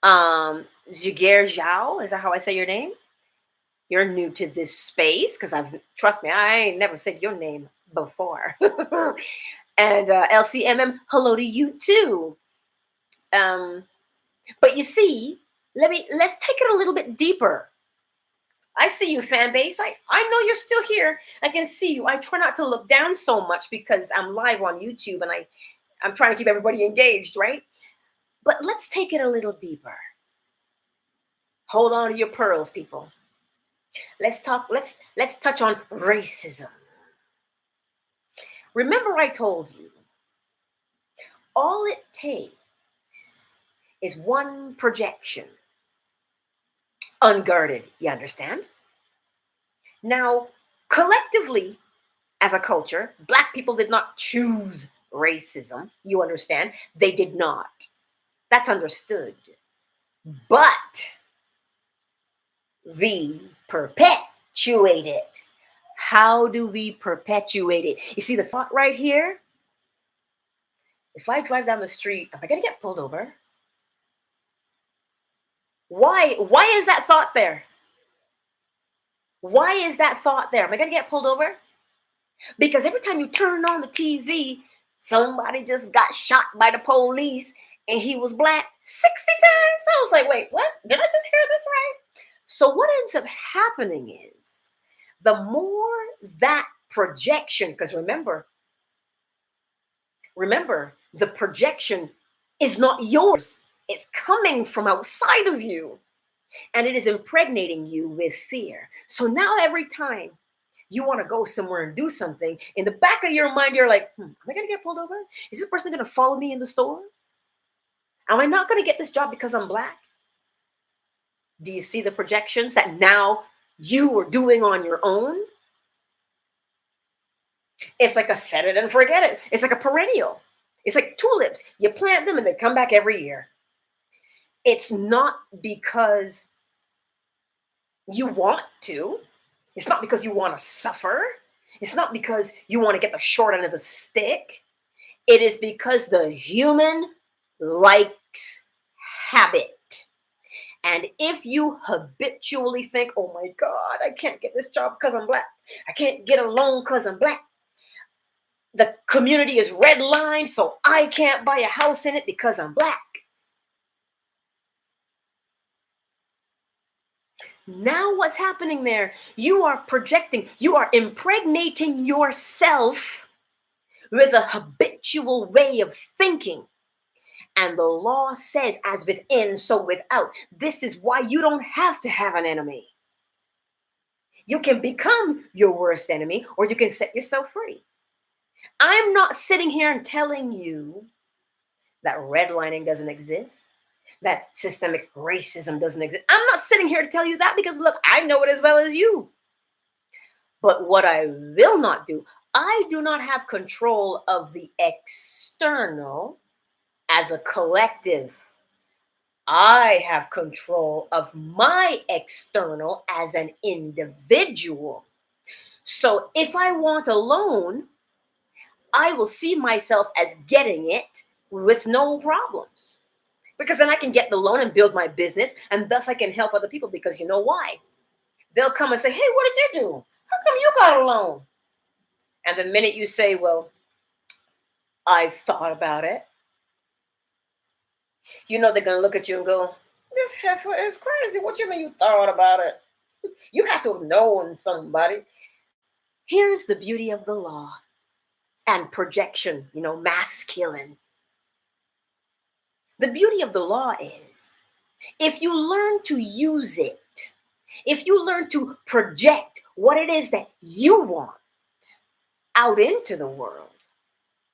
Jiger Zhao, is that how I say your name? You're new to this space because trust me, I ain't never said your name before. And LCMM, hello to you too. But you see, let's take it a little bit deeper. I see you, fan base. I know you're still here. I can see you. I try not to look down so much because I'm live on YouTube and I'm trying to keep everybody engaged, right? But let's take it a little deeper. Hold on to your pearls, people. Let's touch on racism. Remember I told you, all it takes is one projection. Unguarded, you understand? Now, collectively, as a culture, Black people did not choose racism. You understand? They did not. That's understood. But we perpetuate it. How do we perpetuate it? You see the thought right here? If I drive down the street, am I going to get pulled over? Why is that thought there? Why is that thought there? Am I going to get pulled over? Because every time you turn on the TV, somebody just got shot by the police and he was Black 60 times. I was like, wait, what? Did I just hear this right? So what ends up happening is the more that projection, because remember, the projection is not yours. It's coming from outside of you, and it is impregnating you with fear. So now every time you want to go somewhere and do something, in the back of your mind, you're like, am I going to get pulled over? Is this person going to follow me in the store? Am I not going to get this job because I'm Black? Do you see the projections that now you are doing on your own? It's like a set it and forget it. It's like a perennial. It's like tulips. You plant them and they come back every year. It's not because you want to. It's not because you want to suffer. It's not because you want to get the short end of the stick. It is because the human likes habit. And if you habitually think, oh my God, I can't get this job because I'm Black. I can't get a loan because I'm Black. The community is redlined, so I can't buy a house in it because I'm Black. Now what's happening there? You are projecting, you are impregnating yourself with a habitual way of thinking. And the law says, as within, so without. This is why you don't have to have an enemy. You can become your worst enemy, or you can set yourself free. I'm not sitting here and telling you that redlining doesn't exist, that systemic racism doesn't exist. I'm not sitting here to tell you that because, look, I know it as well as you. But what I will not do, I do not have control of the external as a collective. I have control of my external as an individual. So if I want a loan, I will see myself as getting it with no problems. Because then I can get the loan and build my business, and thus I can help other people, because you know why? They'll come and say, hey, what did you do? How come you got a loan? And the minute you say, well, I thought about it, you know they're going to look at you and go, this heifer is crazy. What you mean you thought about it? You have to have known somebody. Here's the beauty of the law and projection, masculine. The beauty of the law is, if you learn to use it, if you learn to project what it is that you want out into the world,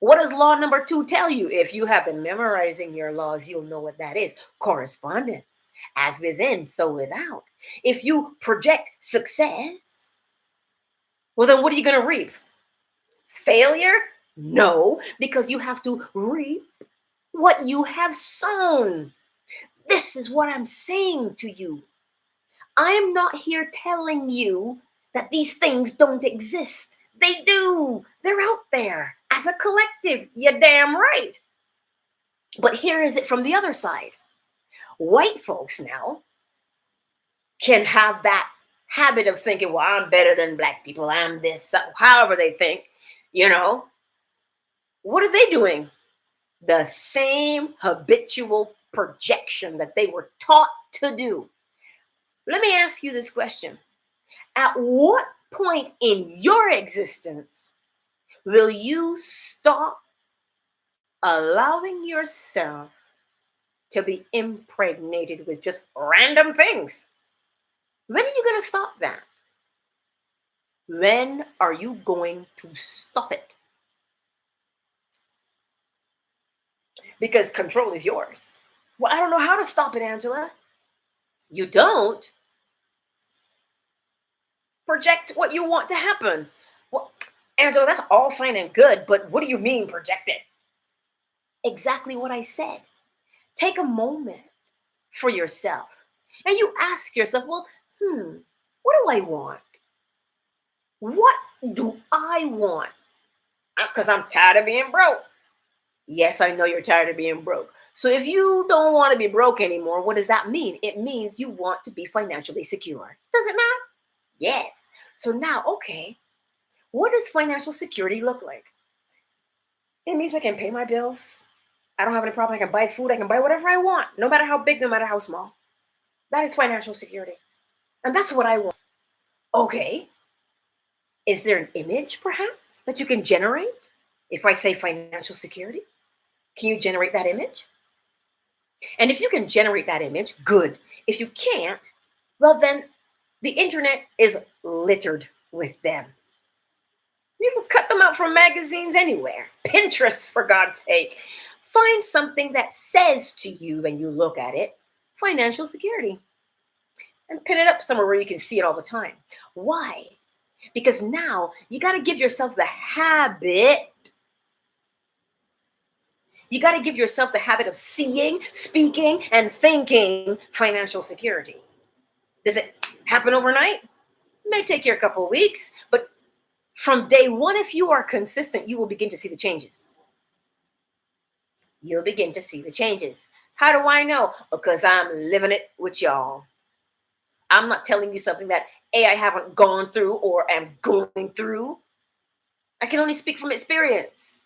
what does law number 2 tell you? If you have been memorizing your laws, you'll know what that is. Correspondence. As within, so without. If you project success, well, then what are you going to reap? Failure? No, because you have to reap what you have sown. This is what I'm saying to you. I'm not here telling you that these things don't exist. They do. They're out there as a collective. You're damn right. But here is it from the other side. White folks now can have that habit of thinking, well, I'm better than Black people. I'm this, however they think, What are they doing? The same habitual projection that they were taught to do. Let me ask you this question. At what point in your existence will you stop allowing yourself to be impregnated with just random things? When are you going to stop that? When are you going to stop it? Because control is yours. Well, I don't know how to stop it, Angela. You don't. Project what you want to happen. Well, Angela, that's all fine and good, but what do you mean project it? Exactly what I said. Take a moment for yourself and you ask yourself, well, what do I want? What do I want? Because I'm tired of being broke. Yes, I know you're tired of being broke. So if you don't want to be broke anymore, what does that mean? It means you want to be financially secure. Does it matter? Yes. So now, okay, what does financial security look like? It means I can pay my bills. I don't have any problem. I can buy food. I can buy whatever I want, no matter how big, no matter how small. That is financial security. And that's what I want. Okay. Is there an image, perhaps, that you can generate? If I say financial security, can you generate that image? And if you can generate that image, good. If you can't, well, then the internet is littered with them. You can cut them out from magazines anywhere. Pinterest, for God's sake. Find something that says to you when you look at it, financial security, and pin it up somewhere where you can see it all the time. Why? Because now you got to give yourself the habit. You got to give yourself the habit of seeing, speaking, and thinking financial security. Does it happen overnight? It may take you a couple of weeks, but from day one, if you are consistent, you will begin to see the changes. You'll begin to see the changes. How do I know? Because I'm living it with y'all. I'm not telling you something that A, I haven't gone through or am going through. I can only speak from experience,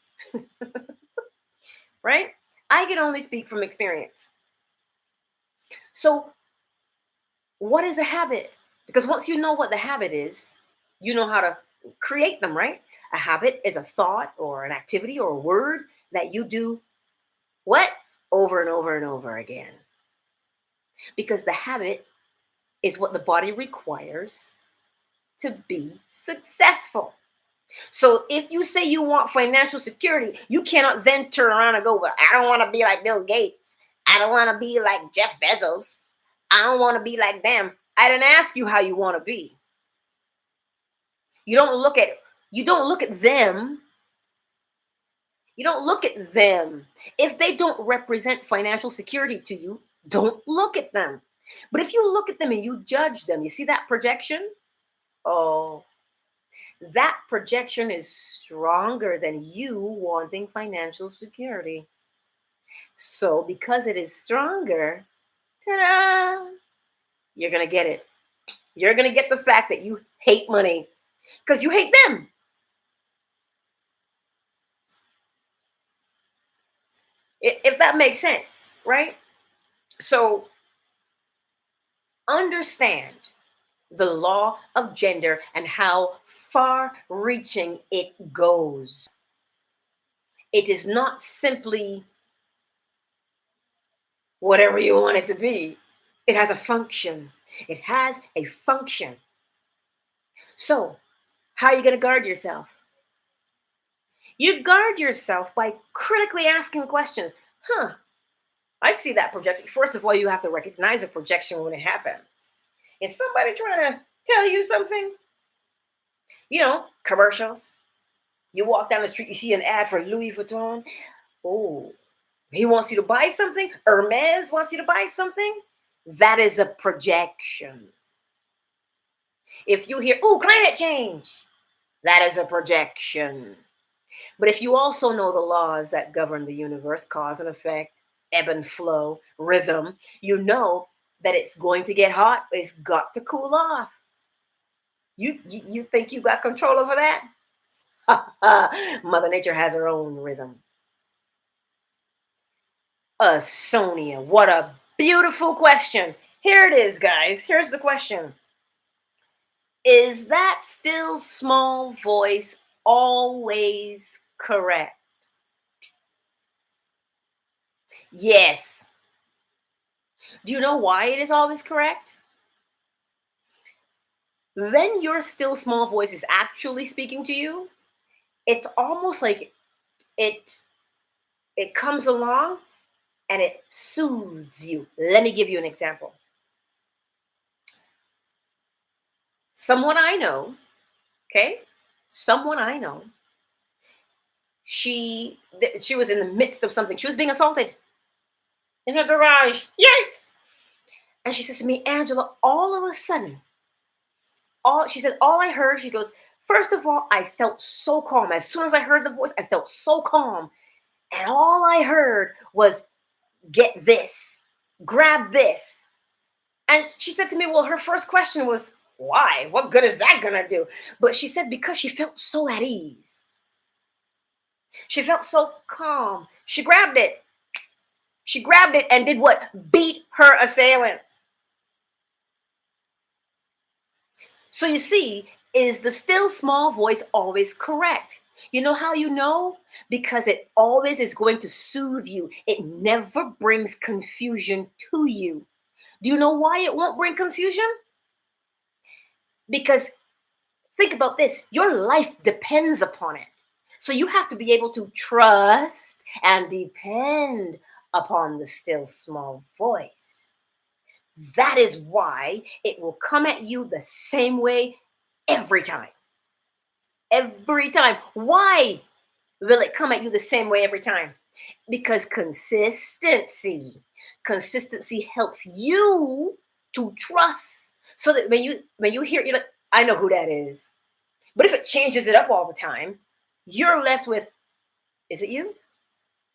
right? I can only speak from experience. So, what is a habit? Because once you know what the habit is, you know how to create them, right? A habit is a thought or an activity or a word that you do what? Over and over and over again. Because the habit is what the body requires to be successful. So if you say you want financial security, you cannot then turn around and go, well, I don't want to be like Bill Gates. I don't want to be like Jeff Bezos. I don't want to be like them. I didn't ask you how you want to be. You don't look at them. You don't look at them. If they don't represent financial security to you, don't look at them. But if you look at them and you judge them, you see that projection? Oh, that projection is stronger than you wanting financial security. So because it is stronger, ta-da, you're going to get it. You're going to get the fact that you hate money because you hate them. If that makes sense, right? So understand the law of gender and how far reaching it goes. It is not simply whatever you want it to be. It has a function. It has a function. So, how are you going to guard yourself? You guard yourself by critically asking questions. I see that projection. First of all, you have to recognize a projection when it happens. Is somebody trying to tell you something? You know, commercials. You walk down the street, you see an ad for Louis Vuitton. Oh, he wants you to buy something. Hermes wants you to buy something. That is a projection. If you hear, oh, climate change, that is a projection. But if you also know the laws that govern the universe, cause and effect, ebb and flow, rhythm, you know that it's going to get hot. It's got to cool off. You think you got control over that? Mother Nature has her own rhythm. Sonia, what a beautiful question. Here it is, guys. Here's the question. Is that still small voice always correct? Yes. Do you know why it is always correct? When your still small voice is actually speaking to you, it's almost like it comes along and it soothes you. Let me give you an example. Someone I know, okay? Someone I know, she was in the midst of something. She was being assaulted in her garage. Yikes! And she says to me, Angela, all of a sudden, all I heard, she goes, first of all, I felt so calm. As soon as I heard the voice, I felt so calm. And all I heard was, get this, grab this. And she said to me, well, her first question was, why? What good is that gonna do? But she said, because she felt so at ease. She felt so calm. She grabbed it. She grabbed it and did what? Beat her assailant. So you see, Is the still small voice always correct? You know how you know? Because it always is going to soothe you. It never brings confusion to you. Do you know why it won't bring confusion? Because think about this, your life depends upon it. So you have to be able to trust and depend upon the still small voice. That is why it will come at you the same way every time. Every time. Why will it come at you the same way every time? Because consistency helps you to trust. So that when you hear, you're like, I know who that is. But if it changes it up all the time, you're left with, is it you?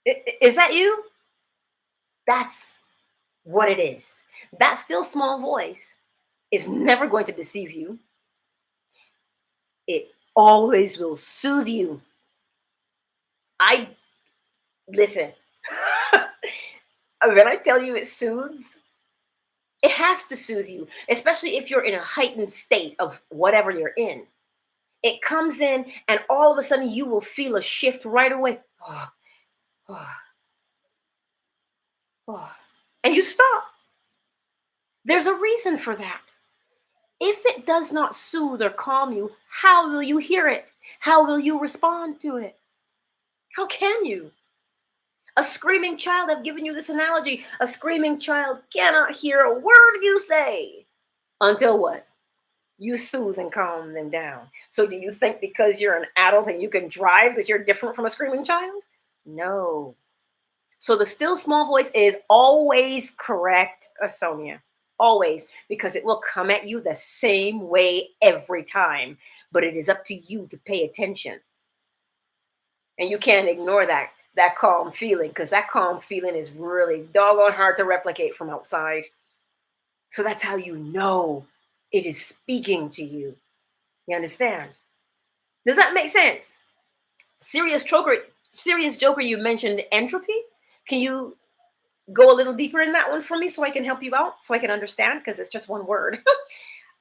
Is that you? That's what it is. That still small voice is never going to deceive you. It always will soothe you. I listen. When I tell you it soothes, it has to soothe you, especially if you're in a heightened state of whatever you're in. It comes in, and all of a sudden you will feel a shift right away. Oh, oh, oh. And you stop. There's a reason for that. If it does not soothe or calm you, how will you hear it? How will you respond to it? How can you? A screaming child, I've given you this analogy. A screaming child cannot hear a word you say until what? You soothe and calm them down. So do you think because you're an adult and you can drive that you're different from a screaming child? No. So the still small voice is always correct, Sonia. Always, because it will come at you the same way every time. But it is up to you to pay attention. And you can't ignore that calm feeling, because that calm feeling is really doggone hard to replicate from outside. So that's how you know it is speaking to you. You understand? Does that make sense? Serious joker, you mentioned entropy. Can you go a little deeper in that one for me so I can help you out, so I can understand? Because it's just one word.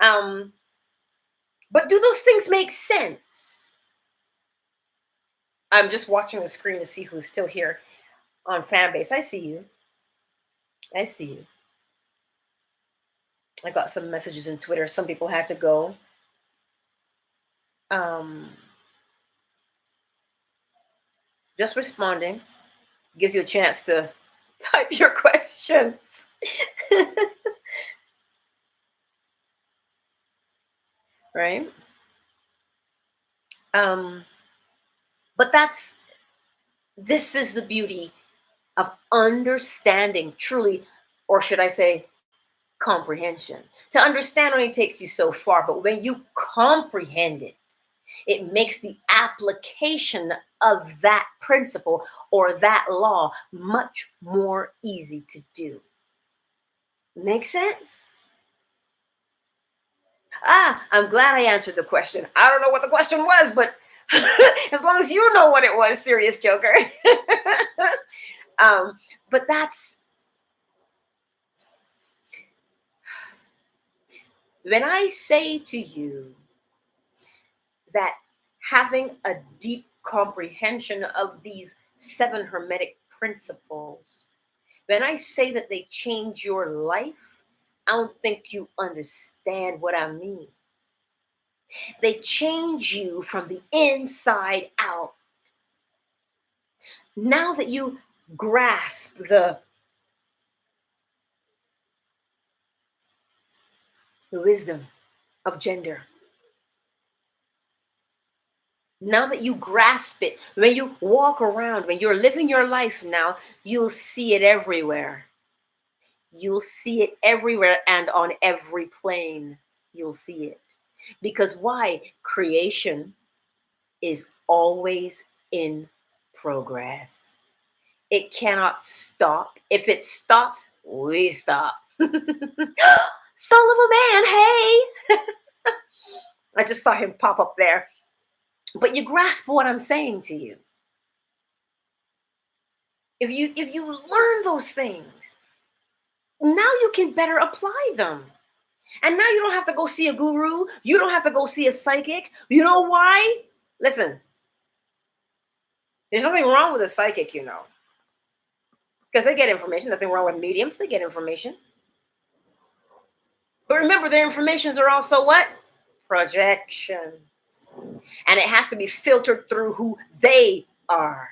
um, but do those things make sense? I'm just watching the screen to see who's still here on Fanbase. I see you. I see you. I got some messages in Twitter. Some people had to go. Just responding gives you a chance to type your questions. Right? But this is the beauty of understanding truly, or should I say, comprehension. To understand only takes you so far, but when you comprehend it, it makes the application of that principle or that law much more easy to do. Make sense? I'm glad I answered the question. I don't know what the question was, but as long as you know what it was, serious joker. But that's when I say to you that having a deep comprehension of these 7 Hermetic principles, when I say that they change your life, I don't think you understand what I mean. They change you from the inside out. Now that you grasp the wisdom of gender, now that you grasp it, when you walk around, when you're living your life now, you'll see it everywhere. You'll see it everywhere and on every plane. You'll see it. Because why? Creation is always in progress. It cannot stop. If it stops, we stop. Soul of a man, hey! I just saw him pop up there. But you grasp what I'm saying to you. If you learn those things, now you can better apply them. And now you don't have to go see a guru. You don't have to go see a psychic. You know why? Listen, there's nothing wrong with a psychic, because they get information. Nothing wrong with mediums. They get information. But remember, their informations are also what? Projection. And it has to be filtered through who they are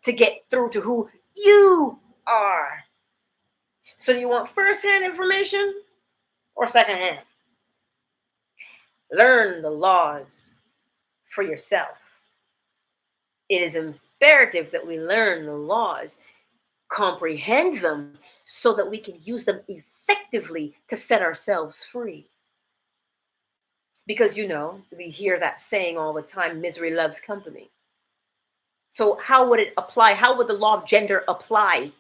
to get through to who you are. So you want first-hand information or second-hand? Learn the laws for yourself. It is imperative that we learn the laws, comprehend them, so that we can use them effectively to set ourselves free. Because, we hear that saying all the time, misery loves company. So how would it apply? How would the law of gender apply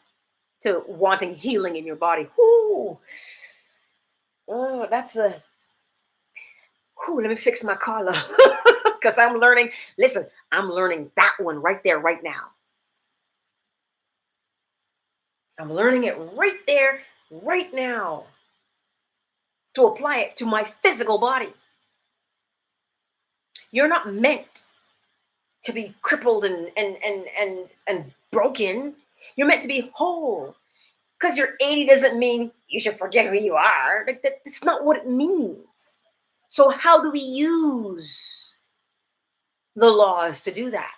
to wanting healing in your body? Ooh. Oh, that's a... Ooh, let me fix my collar. Because I'm learning. Listen, I'm learning that one right there, right now. I'm learning it right there, right now, to apply it to my physical body. You're not meant to be crippled and broken. You're meant to be whole. Because you're 80 doesn't mean you should forget who you are. That's not what it means. So how do we use the laws to do that?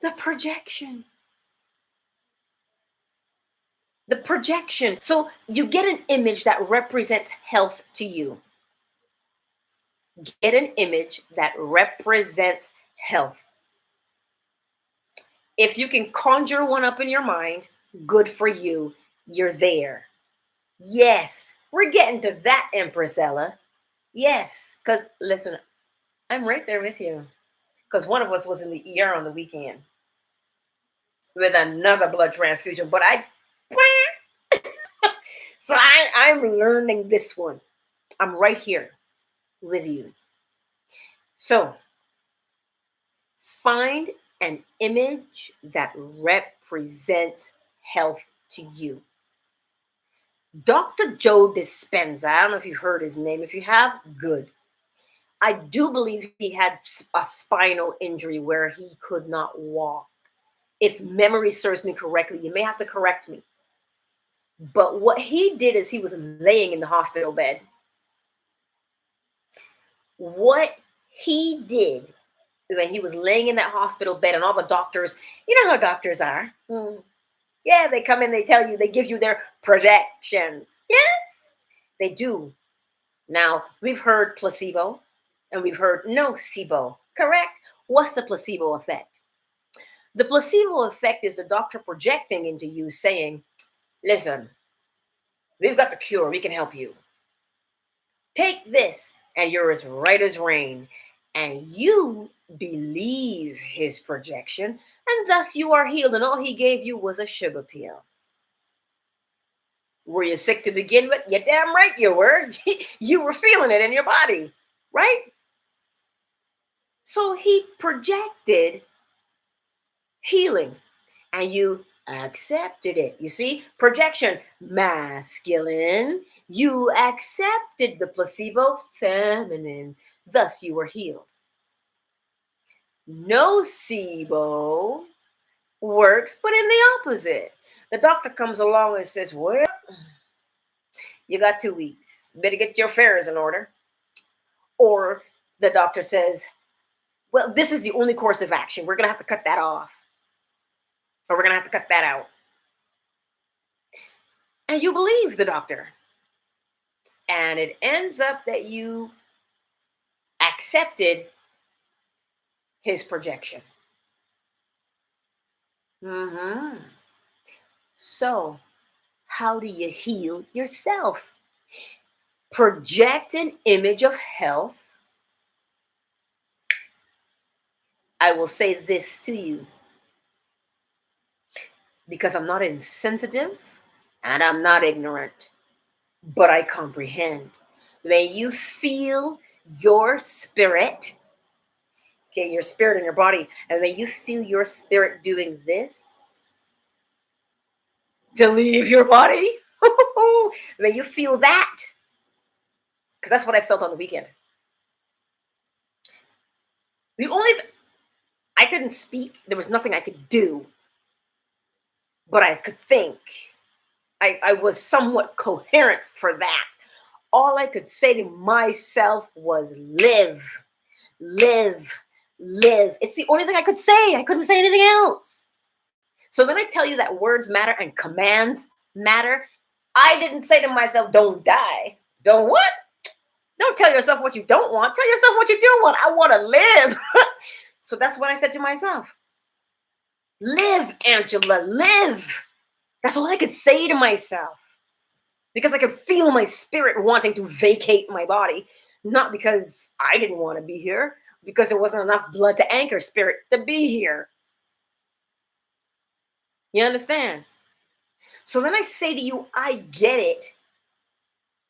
The projection. The projection. So you get an image that represents health to you. Get an image that represents health. If you can conjure one up in your mind, good for you. You're there. Yes, we're getting to that, Empress Ella. Yes, because listen, I'm right there with you. Because one of us was in the ER on the weekend with another blood transfusion, but so I'm learning this one. I'm right here with you. So find an image that represents health to you. Dr. Joe Dispenza, I don't know if you've heard his name. If you have, good. I do believe he had a spinal injury where he could not walk. If memory serves me correctly, you may have to correct me. But what he did is he was laying in the hospital bed. What he did when he was laying in that hospital bed, and all the doctors, you know how doctors are. Yeah, they come in, they tell you, they give you their projections. Yes, they do. Now, we've heard placebo and we've heard nocebo, correct? What's the placebo effect? The placebo effect is the doctor projecting into you saying, listen, we've got the cure, we can help you. Take this, and you're as right as rain. And you believe his projection, and thus you are healed. And all he gave you was a sugar pill. Were you sick to begin with? You're damn right you were. You were feeling it in your body, right? So he projected healing, and you accepted it. You see, projection, masculine. You accepted the placebo, feminine. Thus you were healed. Nocebo works, but in the opposite. The doctor comes along and says, well, you got 2 weeks. Better get your affairs in order. Or the doctor says, well, this is the only course of action. We're going to have to cut that off. Or we're going to have to cut that out. And you believe the doctor. And it ends up that you accepted his projection. So, how do you heal yourself? Project an image of health. I will say this to you, because I'm not insensitive and I'm not ignorant, but I comprehend. When you feel your spirit, okay, your spirit in your body, and when you feel your spirit doing this to leave your body, when you feel that, because that's what I felt on the weekend. The only I couldn't speak. There was nothing I could do, but I could think. I was somewhat coherent for that. All I could say to myself was live, live, live. It's the only thing I could say. I couldn't say anything else. So when I tell you that words matter and commands matter, I didn't say to myself, don't die. Don't what? Don't tell yourself what you don't want. Tell yourself what you do want. I want to live. So that's what I said to myself. Live, Angela, live. That's all I could say to myself. Because I could feel my spirit wanting to vacate my body. Not because I didn't want to be here, because there wasn't enough blood to anchor spirit to be here. You understand? So when I say to you, I get it,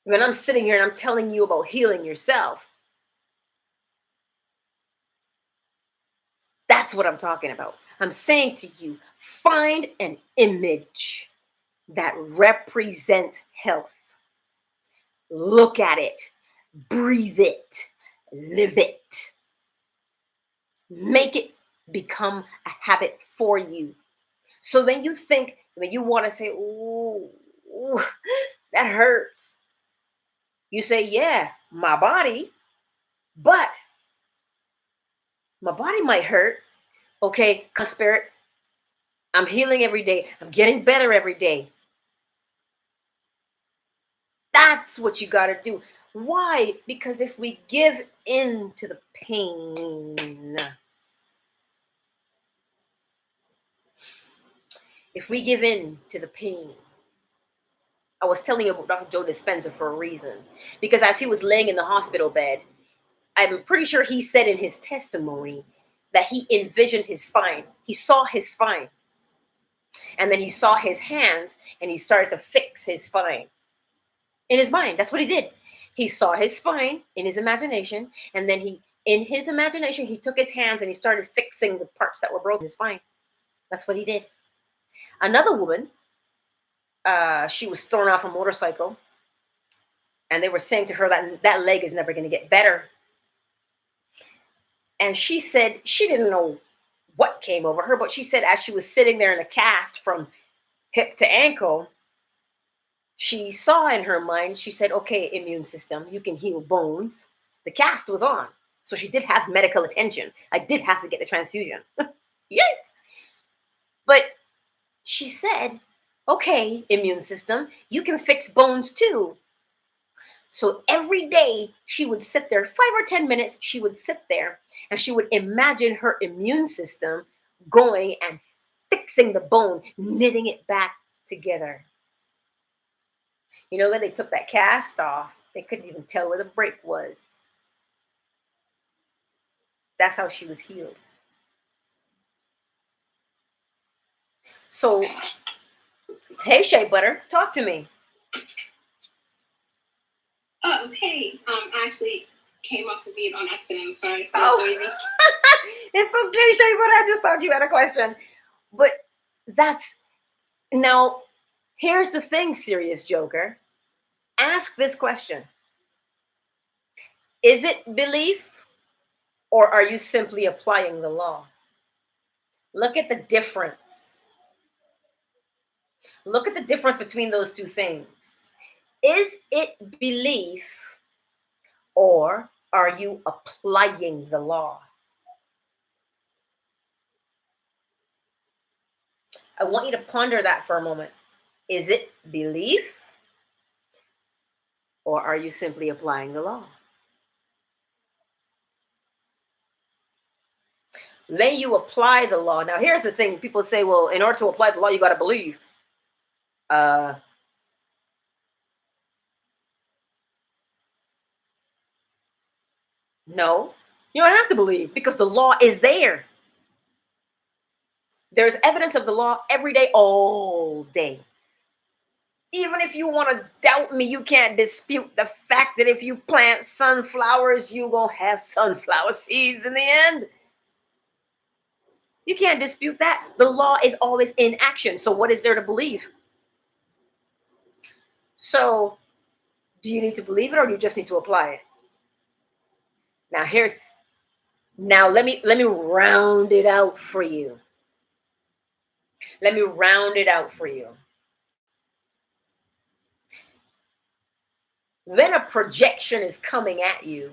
when I'm sitting here and I'm telling you about healing yourself, that's what I'm talking about. I'm saying to you, find an image that represents health. Look at it, breathe it, live it. Make it become a habit for you. So when you think, when you want to say, ooh, that hurts, you say, yeah, my body, but my body might hurt. Okay, spirit, I'm healing every day. I'm getting better every day. That's what you got to do. Why? Because if we give in to the pain, if we give in to the pain, I was telling you about Dr. Joe Dispenza for a reason. Because as he was laying in the hospital bed, I'm pretty sure he said in his testimony that he envisioned his spine. He saw his spine. And then he saw his hands and he started to fix his spine. In his mind, that's what he did. He saw his spine in his imagination. And then in his imagination, he took his hands and he started fixing the parts that were broken in his spine. That's what he did. Another woman, she was thrown off a motorcycle. And they were saying to her that that leg is never going to get better. And she said she didn't know what came over her, but she said as she was sitting there in a cast from hip to ankle, she saw in her mind, she said, okay, immune system, you can heal bones. The cast was on. So she did have medical attention. I did have to get the transfusion. Yes. But she said, okay, immune system, you can fix bones too. So every day she would sit there, 5 or 10 minutes, she would sit there and she would imagine her immune system going and fixing the bone, knitting it back together. You know, when they took that cast off, they couldn't even tell where the break was. That's how she was healed. So, hey, Shea Butter, talk to me. Hey, I actually came off the mute on accident. I'm sorry if it was noisy. It's okay, Shea Butter. I just thought you had a question. But now, here's the thing, Serious Joker. Ask this question. Is it belief or are you simply applying the law? Look at the difference. Look at the difference between those two things. Is it belief or are you applying the law? I want you to ponder that for a moment. Is it belief or are you simply applying the law? When you apply the law, now here's the thing. People say, well, in order to apply the law, you got to believe. No, you don't have to believe because the law is there. There's evidence of the law every day, all day. Even if you want to doubt me, you can't dispute the fact that if you plant sunflowers, you're going to have sunflower seeds in the end. You can't dispute that. The law is always in action. So what is there to believe? So Do you need to believe it, or do you just need to apply it? Now let me round it out for you. Let me round it out for you. When a projection is coming at you,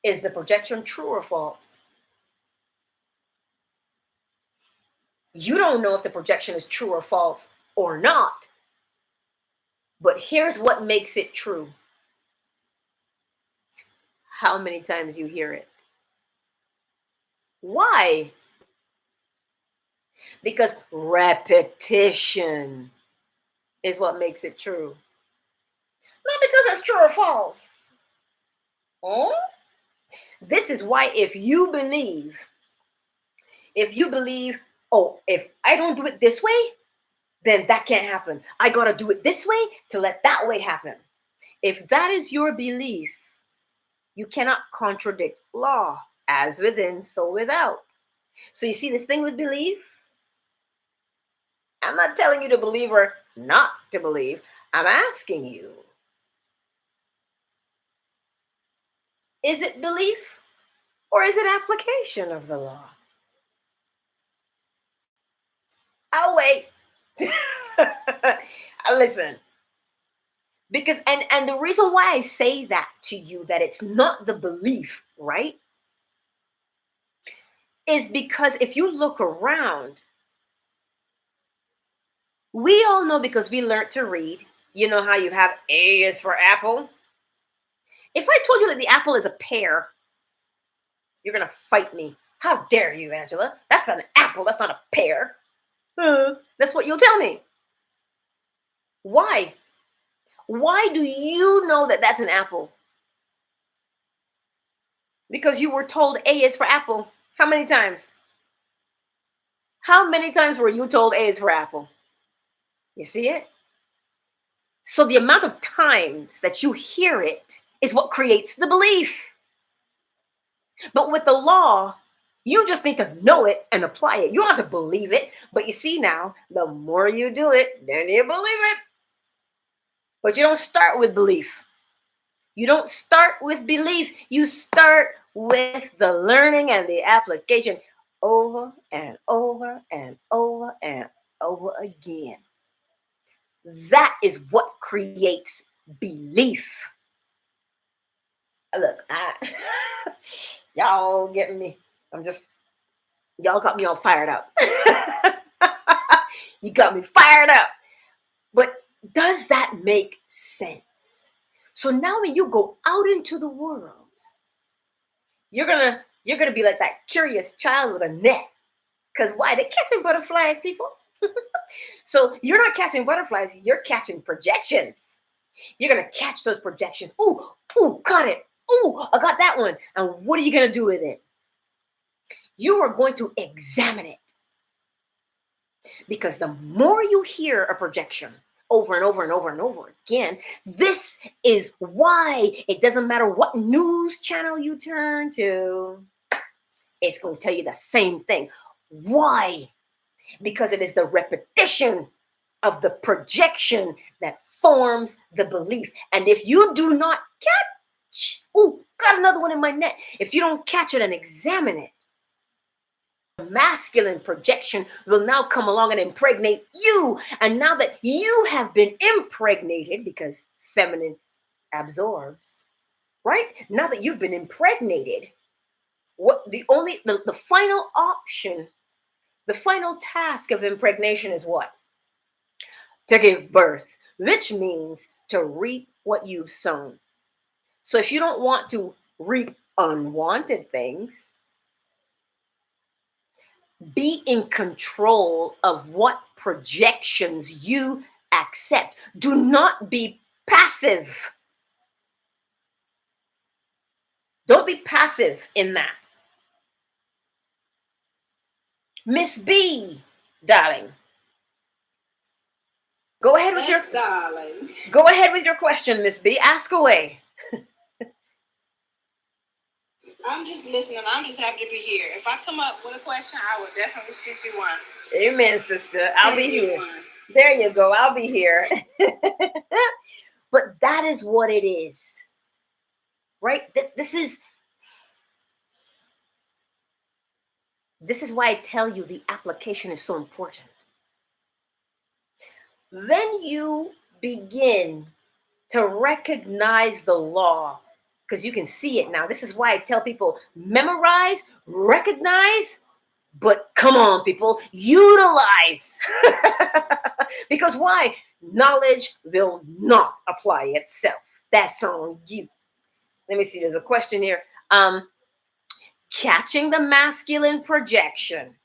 is the projection true or false? You don't know if the projection is true or false or not. But here's what makes it true. How many times you hear it. Why? Because repetition is what makes it true. Not because it's true or false. Oh? This is why if you believe, oh, if I don't do it this way, then that can't happen. I got to do it this way to let that way happen. If that is your belief, you cannot contradict law. As within, so without. So you see the thing with belief? I'm not telling you to believe or not to believe. I'm asking you, is it belief or is it application of the law? I'll wait. Listen. Because, and the reason why I say that to you, that it's not the belief, right? Is because if you look around, we all know, because we learned to read, you know how you have A is for apple? If I told you that the apple is a pear, you're going to fight me. How dare you, Angela? That's an apple. That's not a pear. That's what you'll tell me. Why? Why do you know that that's an apple? Because you were told A is for apple. How many times? How many times were you told A is for apple? You see it? So the amount of times that you hear it is what creates the belief. But with the law, you just need to know it and apply it. You don't have to believe it. But you see now, the more you do it, then you believe it. But you don't start with belief. You don't start with belief. You start with the learning and the application over and over and over and over again. That is what creates belief. Look, y'all getting me. Y'all got me all fired up. You got me fired up. But does that make sense? So now when you go out into the world, you're gonna be like that curious child with a net. Because why? They're catching butterflies, people. So you're not catching butterflies, you're catching projections. You're gonna catch those projections. Ooh, got it. Ooh, I got that one. And what are you gonna do with it? You are going to examine it. Because the more you hear a projection over and over and over and over again, this is why it doesn't matter what news channel you turn to, it's going to tell you the same thing. Why? Because it is the repetition of the projection that forms the belief. And if you do not catch, got another one in my net. If you don't catch it and examine it, the masculine projection will now come along and impregnate you. And now that you have been impregnated, because feminine absorbs, right? Now that you've been impregnated, what the final option, the final task of impregnation is what? To give birth, which means to reap what you've sown. So if you don't want to reap unwanted things, be in control of what projections you accept. Do not be passive. Don't be passive in that. Miss B, darling. Go ahead with Go ahead with your question, Miss B. Ask away. I'm just listening. I'm just happy to be here. If I come up with a question, I will definitely shoot you one. Amen, sister. I'll be here. There you go. I'll be here. But that is what it is, right? This is why I tell you the application is so important. Then you begin to recognize the law because you can see it now. This is why I tell people memorize, recognize, but come on, people, utilize. Because why? Knowledge will not apply itself. That's on you. Let me see. There's a question here. Catching the masculine projection.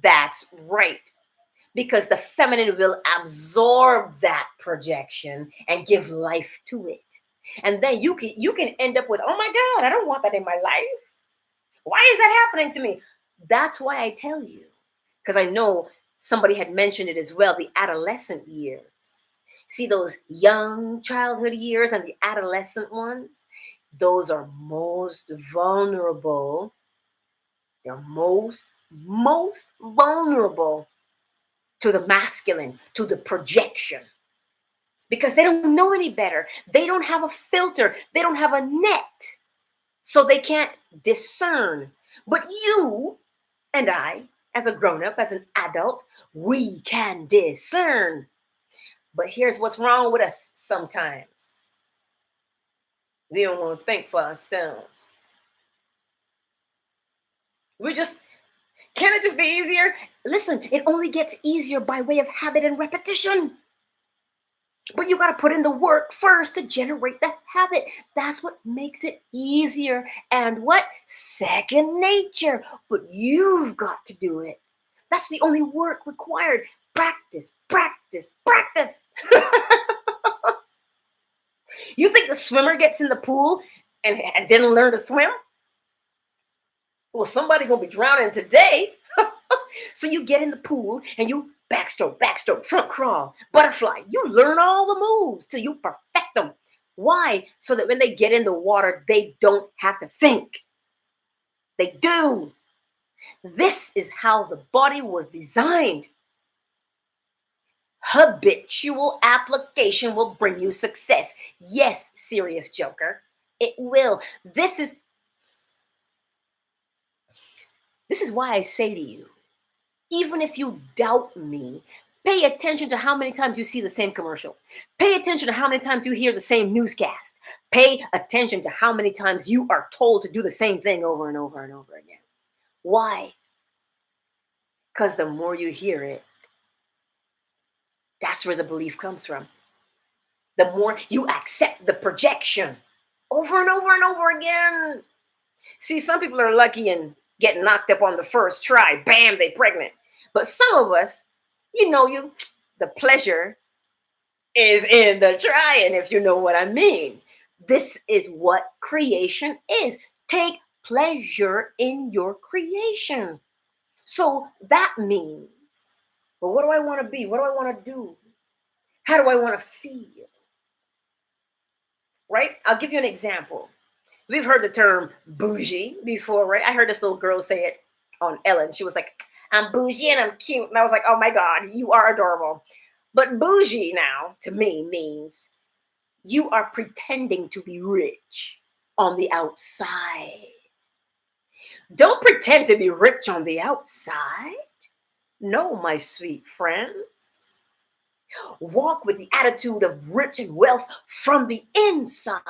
That's right. Because the feminine will absorb that projection and give life to it. And then you can end up with, oh my God, I don't want that in my life. Why is that happening to me? That's why I tell you. Because I know somebody had mentioned it as well, the adolescent years. See those young childhood years and the adolescent ones? Those are most vulnerable. They're most vulnerable to the masculine, to the projection. Because they don't know any better. They don't have a filter. They don't have a net. So they can't discern. But you and I, as a grown-up, as an adult, we can discern. But here's what's wrong with us sometimes. We don't want to think for ourselves. Can it just be easier? Listen, it only gets easier by way of habit and repetition. But you got to put in the work first to generate the habit. That's what makes it easier. And what? Second nature. But you've got to do it. That's the only work required. Practice, practice, practice. You think the swimmer gets in the pool and didn't learn to swim? Well, somebody gonna be drowning today. So you get in the pool and you backstroke, front crawl, butterfly. You learn all the moves till you perfect them. Why? So that when they get in the water, they don't have to think. They do. This is how the body was designed. Habitual application will bring you success. Yes, serious joker. It will. This is why I say to you, even if you doubt me, pay attention to how many times you see the same commercial. Pay attention to how many times you hear the same newscast. Pay attention to how many times you are told to do the same thing over and over and over again. Why? Because the more you hear it, that's where the belief comes from. The more you accept the projection over and over and over again. See, some people are lucky and get knocked up on the first try. Bam, they pregnant. But some of us, the pleasure is in the trying, if you know what I mean. This is what creation is. Take pleasure in your creation. So that means, well, what do I want to be? What do I want to do? How do I want to feel? Right? I'll give you an example. We've heard the term bougie before, right? I heard this little girl say it on Ellen. She was like, I'm bougie and I'm cute. And I was like, oh my God, you are adorable. But bougie now, to me, means you are pretending to be rich on the outside. Don't pretend to be rich on the outside. No, my sweet friends. Walk with the attitude of rich and wealth from the inside.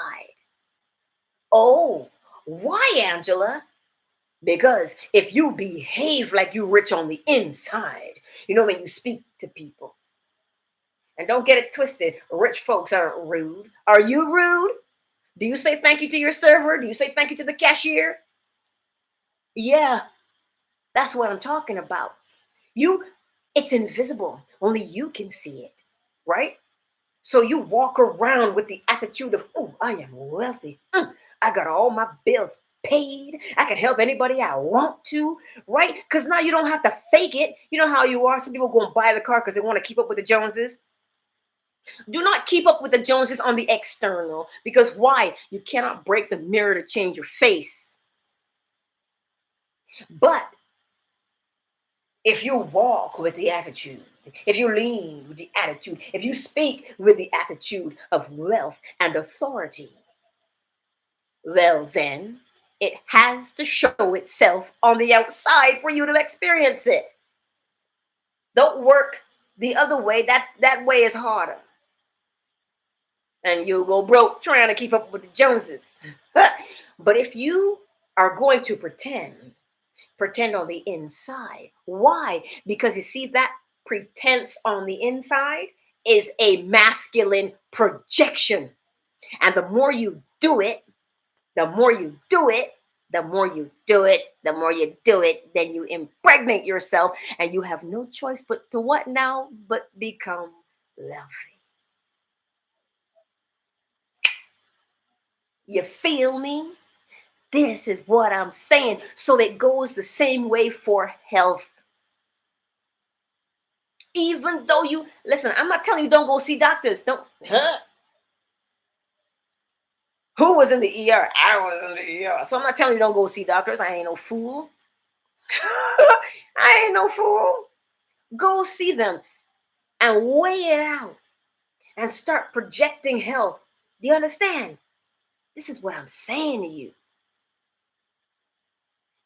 Oh, why, Angela? Because if you behave like you rich on the inside, when you speak to people. And don't get it twisted, rich folks aren't rude. Are you rude? Do you say thank you to your server? Do you say thank you to the cashier? Yeah, that's what I'm talking about. It's invisible. Only you can see it, right? So you walk around with the attitude of, oh, I am wealthy. I got all my bills paid. I can help anybody I want to, right? Because now you don't have to fake it. You know how you are. Some people go and buy the car because they want to keep up with the Joneses. Do not keep up with the Joneses on the external. Because why? You cannot break the mirror to change your face. But if you walk with the attitude if you lean with the attitude, if you speak with the attitude of wealth and authority, well, then it has to show itself on the outside for you to experience it. Don't work the other way. That way is harder. And you'll go broke trying to keep up with the Joneses. But if you are going to pretend on the inside. Why? Because you see, that pretense on the inside is a masculine projection. And the more you do it, the more you do it, the more you do it, the more you do it, then you impregnate yourself, and you have no choice but to what now? But become wealthy. You feel me? This is what I'm saying. So it goes the same way for health. Even though you, listen, I'm not telling you don't go see doctors. Don't, Who was in the ER? I was in the ER. So I'm not telling you don't go see doctors. I ain't no fool. I ain't no fool. Go see them and weigh it out and start projecting health. Do you understand? This is what I'm saying to you.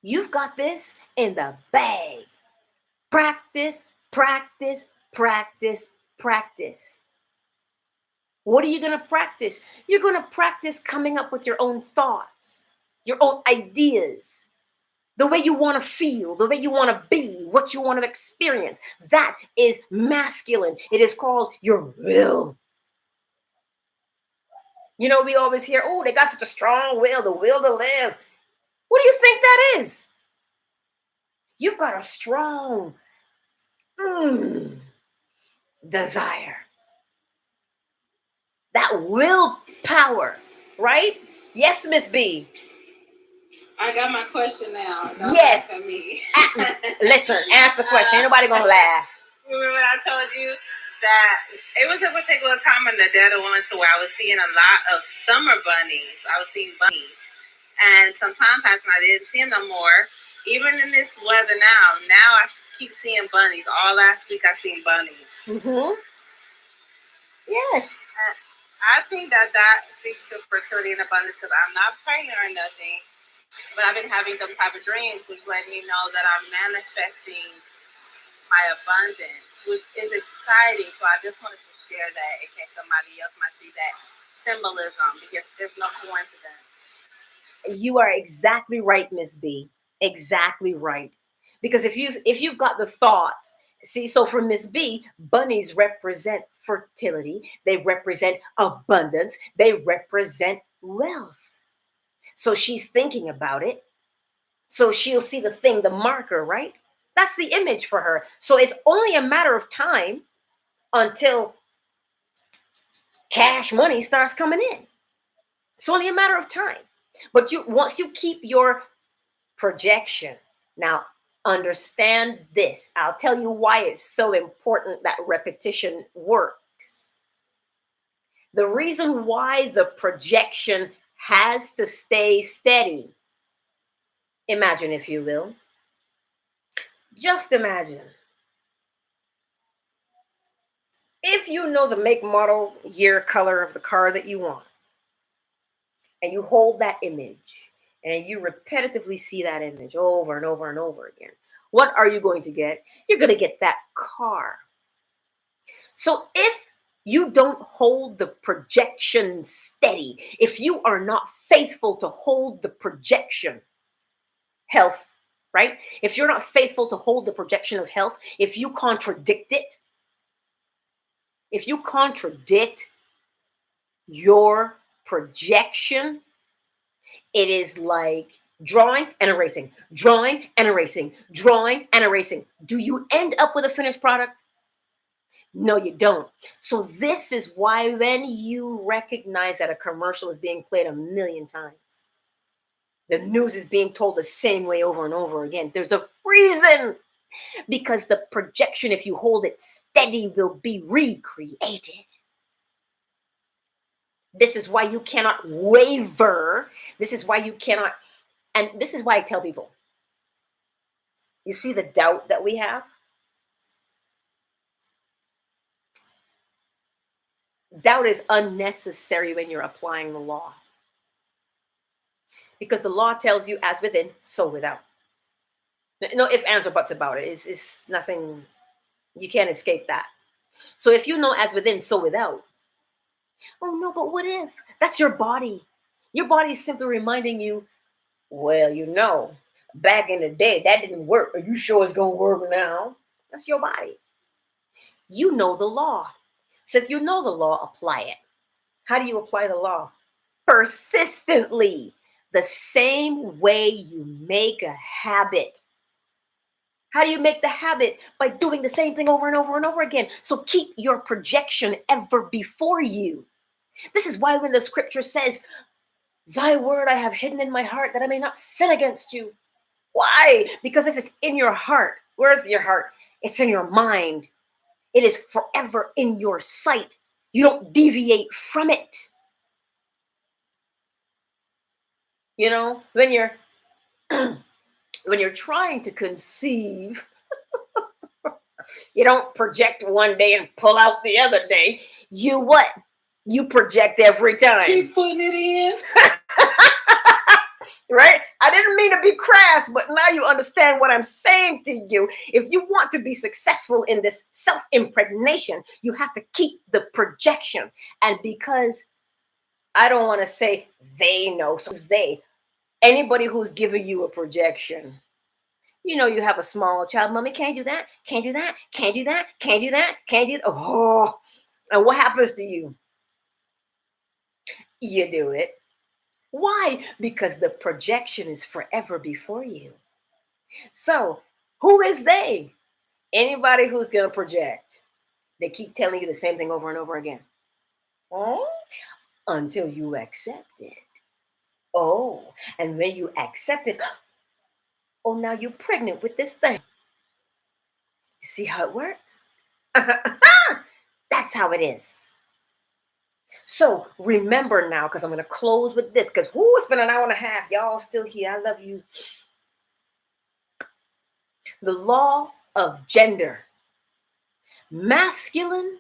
You've got this in the bag. Practice, practice, practice, practice. What are you going to practice? You're going to practice coming up with your own thoughts, your own ideas, the way you want to feel, the way you want to be, what you want to experience. That is masculine. It is called your will. You know, we always hear, oh, they got such a strong will, the will to live. What do you think that is? You've got a strong desire. That willpower, right? Yes, Miss B. I got my question now. Don't Yes. laugh at me. Listen, ask the question. Ain't nobody gonna laugh. Remember when I told you that it was a particular time in the dead of winter where I was seeing a lot of summer bunnies. I was seeing bunnies. And some time passed and I didn't see them no more. Even in this weather now I keep seeing bunnies. All last week I seen bunnies. Mm-hmm. Yes. I think that speaks to fertility and abundance because I'm not pregnant or nothing, but I've been having some type of dreams, which let me know that I'm manifesting my abundance, which is exciting. So I just wanted to share that in case somebody else might see that symbolism, because there's no coincidence. You are exactly right, Miss B. Exactly right. Because if you've got the thoughts, see, so for Miss B, bunnies represent fertility, they represent abundance, they represent wealth. So she's thinking about it. So she'll see the thing, the marker, right? That's the image for her. So it's only a matter of time until cash money starts coming in. It's only a matter of time. But once you keep your projection, now understand this. I'll tell you why it's so important that repetition works. The reason why the projection has to stay steady, imagine, if you will, just imagine. If you know the make, model, year, color of the car that you want, and you hold that image, and you repetitively see that image over and over and over again, what are you going to get? You're going to get that car. So if you don't hold the projection steady, if you are not faithful to hold the projection, health, right? If you're not faithful to hold the projection of health, if you contradict it, if you contradict your projection, it is like drawing and erasing, drawing and erasing, drawing and erasing. Do you end up with a finished product? No, you don't. So this is why when you recognize that a commercial is being played a million times, the news is being told the same way over and over again, there's a reason. Because the projection, if you hold it steady, will be recreated. This is why you cannot waver. This is why you cannot, and this is why I tell people, you see the doubt that we have? Doubt is unnecessary when you're applying the law. Because the law tells you as within, so without. No ifs, ands, or buts about it. It's nothing, you can't escape that. So if you know as within, so without. Oh no, but what if? That's your body. Your body is simply reminding you, well, back in the day, that didn't work. Are you sure it's going to work now? That's your body. You know the law. So if you know the law, apply it. How do you apply the law? Persistently. The same way you make a habit. How do you make the habit? By doing the same thing over and over and over again. So keep your projection ever before you. This is why when the scripture says, thy word I have hidden in my heart that I may not sin against you. Why? Because if it's in your heart, where's your heart? It's in your mind. It is forever in your sight. You don't deviate from it. When you're when you're trying to conceive, you don't project one day and pull out the other day. You what? You project every time. Keep putting it in. Right? I didn't mean to be crass, but now you understand what I'm saying to you. If you want to be successful in this self-impregnation, you have to keep the projection. And because I don't want to say they know, so it's they. Anybody who's giving you a projection, you have a small child, mommy, can't do that, can't do that, can't do that, can't do that, can't do that. Oh, and what happens to you? You do it. Why? Because the projection is forever before you. So, who is they? Anybody who's going to project. They keep telling you the same thing over and over again. Until you accept it. Oh, and when you accept it, oh, now you're pregnant with this thing. You see how it works? That's how it is. So remember now, because I'm going to close with this, because it's been an hour and a half. Y'all still here. I love you. The law of gender. Masculine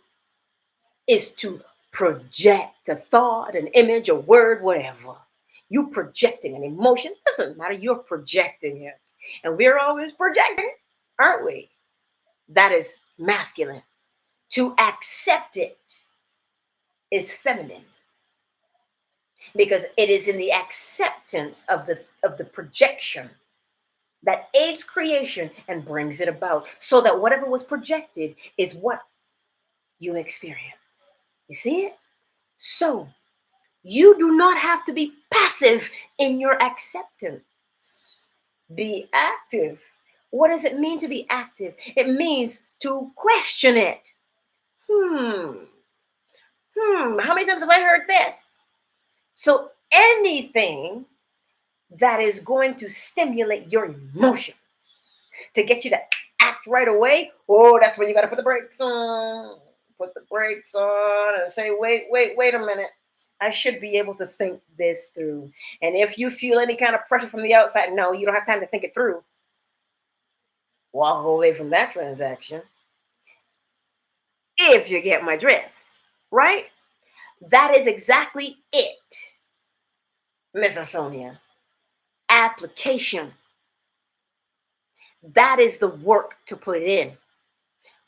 is to project a thought, an image, a word, whatever. You projecting an emotion. Doesn't matter. You're projecting it. And we're always projecting, aren't we? That is masculine. To accept it is feminine. Because it is in the acceptance of the projection that aids creation and brings it about, so that whatever was projected is what you experience. You see it? So you do not have to be passive in your acceptance. Be active. What does it mean to be active? It means to question it. How many times have I heard this? So anything that is going to stimulate your emotion to get you to act right away, that's when you got to put the brakes on. Put the brakes on and say, wait a minute. I should be able to think this through. And if you feel any kind of pressure from the outside, no, you don't have time to think it through. Walk away from that transaction. If you get my drift, right? That is exactly it, Miss Sonia. Application. That is the work to put in.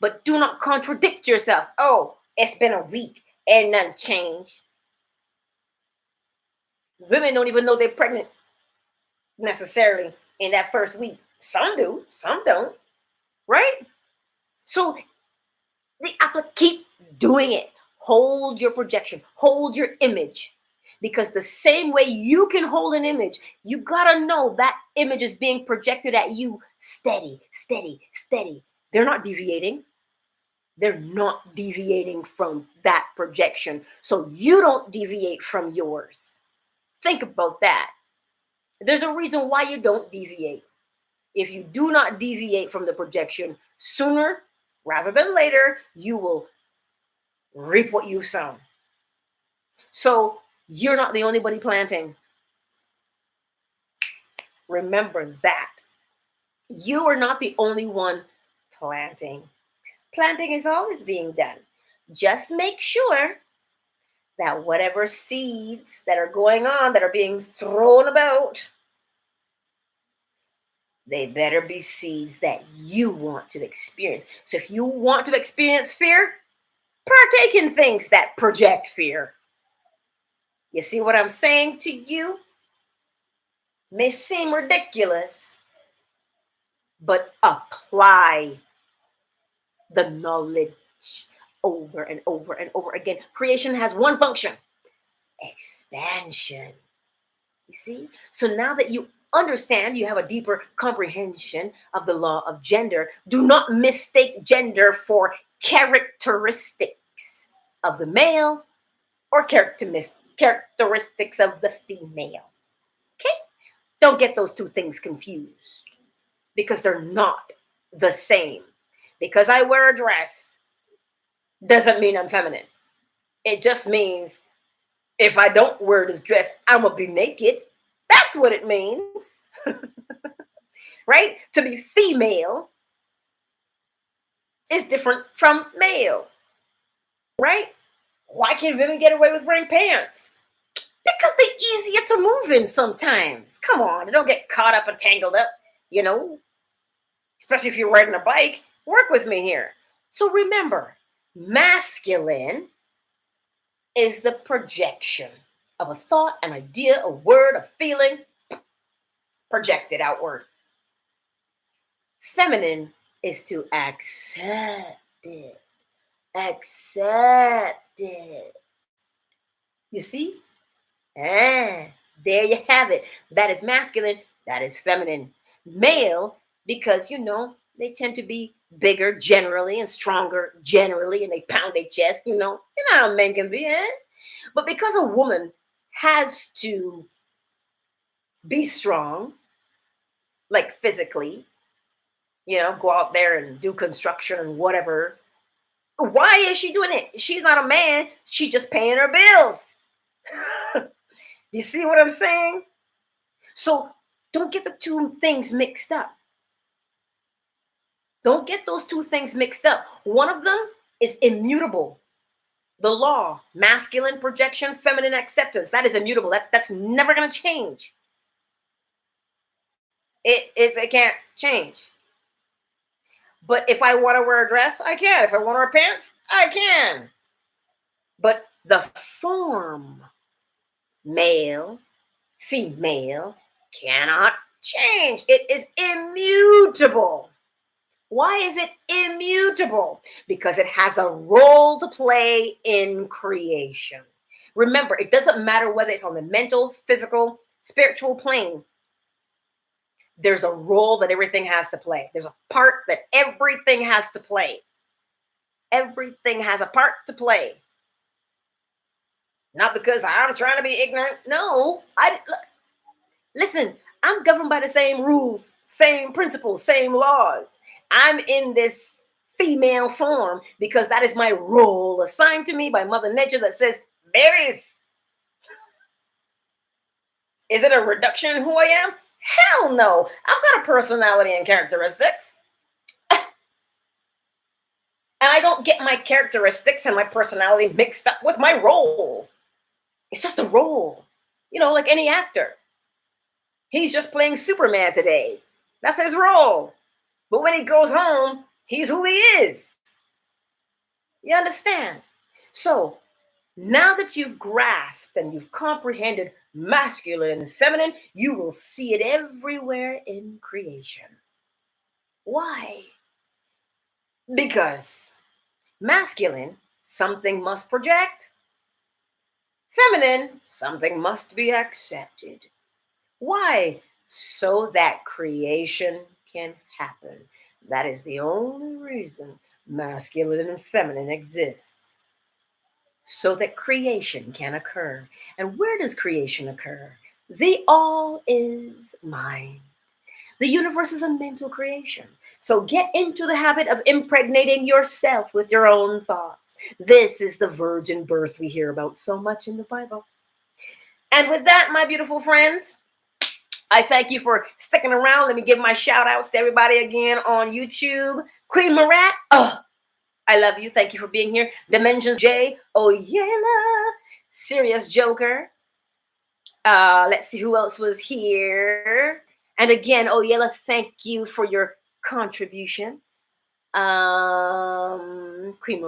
But do not contradict yourself. Oh, it's been a week and nothing changed. Women don't even know they're pregnant necessarily in that first week. Some do, some don't, right? So keep doing it. Hold your projection, hold your image. Because the same way you can hold an image, you gotta know that image is being projected at you steady, steady, steady. They're not deviating. They're not deviating from that projection. So you don't deviate from yours. Think about that. There's a reason why you don't deviate. If you do not deviate from the projection, sooner rather than later, you will reap what you've sown. So you're not the only one planting. Remember that. You are not the only one planting. Planting is always being done. Just make sure that whatever seeds that are going on, that are being thrown about, they better be seeds that you want to experience. So if you want to experience fear, partake in things that project fear. You see what I'm saying to you? May seem ridiculous, but apply the knowledge over and over and over again. Creation has one function: expansion. You see? So now that you understand, you have a deeper comprehension of the law of gender. Do not mistake gender for characteristics of the male or characteristics of the female. Okay? Don't get those two things confused, because they're not the same. Because I wear a dress doesn't mean I'm feminine. It just means if I don't wear this dress, I'm gonna be naked. That's what it means. Right? To be female is different from male. Right? Why can't women get away with wearing pants? Because they're easier to move in sometimes. Come on, they don't get caught up and tangled up, you know? Especially if you're riding a bike. Work with me here. So remember, masculine is the projection of a thought, an idea, a word, a feeling, projected outward. Feminine is to accept it. Accept it. You see? There you have it. That is masculine. That is feminine. Male, because, they tend to be bigger generally and stronger generally, and they pound their chest, You know how men can be, eh? But because a woman has to be strong, like physically, go out there and do construction and whatever. Why is she doing it? She's not a man. She's just paying her bills. You see what I'm saying? So don't get the two things mixed up. Don't get those two things mixed up. One of them is immutable. The law, masculine projection, feminine acceptance, that is immutable. That's never going to change. It can't change. But if I want to wear a dress, I can. If I want to wear pants, I can. But the form, male, female, cannot change. It is immutable. Why is it immutable? Because it has a role to play in creation. Remember, it doesn't matter whether it's on the mental, physical, spiritual plane. There's a role that everything has to play. There's a part that everything has to play. Everything has a part to play. Not because I'm trying to be ignorant. No, listen, I'm governed by the same rules, same principles, same laws. I'm in this female form because that is my role assigned to me by Mother Nature that says, berries. Is it a reduction in who I am? Hell no. I've got a personality and characteristics. And I don't get my characteristics and my personality mixed up with my role. It's just a role. Like any actor. He's just playing Superman today. That's his role. But when he goes home, he's who he is. You understand? So now that you've grasped and you've comprehended masculine and feminine, you will see it everywhere in creation. Why? Because masculine, something must project. Feminine, something must be accepted. Why? So that creation can happen. That is the only reason masculine and feminine exists. So that creation can occur. And where does creation occur? The all is mind. The universe is a mental creation. So get into the habit of impregnating yourself with your own thoughts. This is the virgin birth we hear about so much in the Bible. And with that, my beautiful friends, I thank you for sticking around. Let me give my shout outs to everybody again on YouTube. Queen Marat, I love you. Thank you for being here. Dimensions J, Oyela, Serious Joker. Let's see who else was here. And again, Oyela, thank you for your contribution. Creamer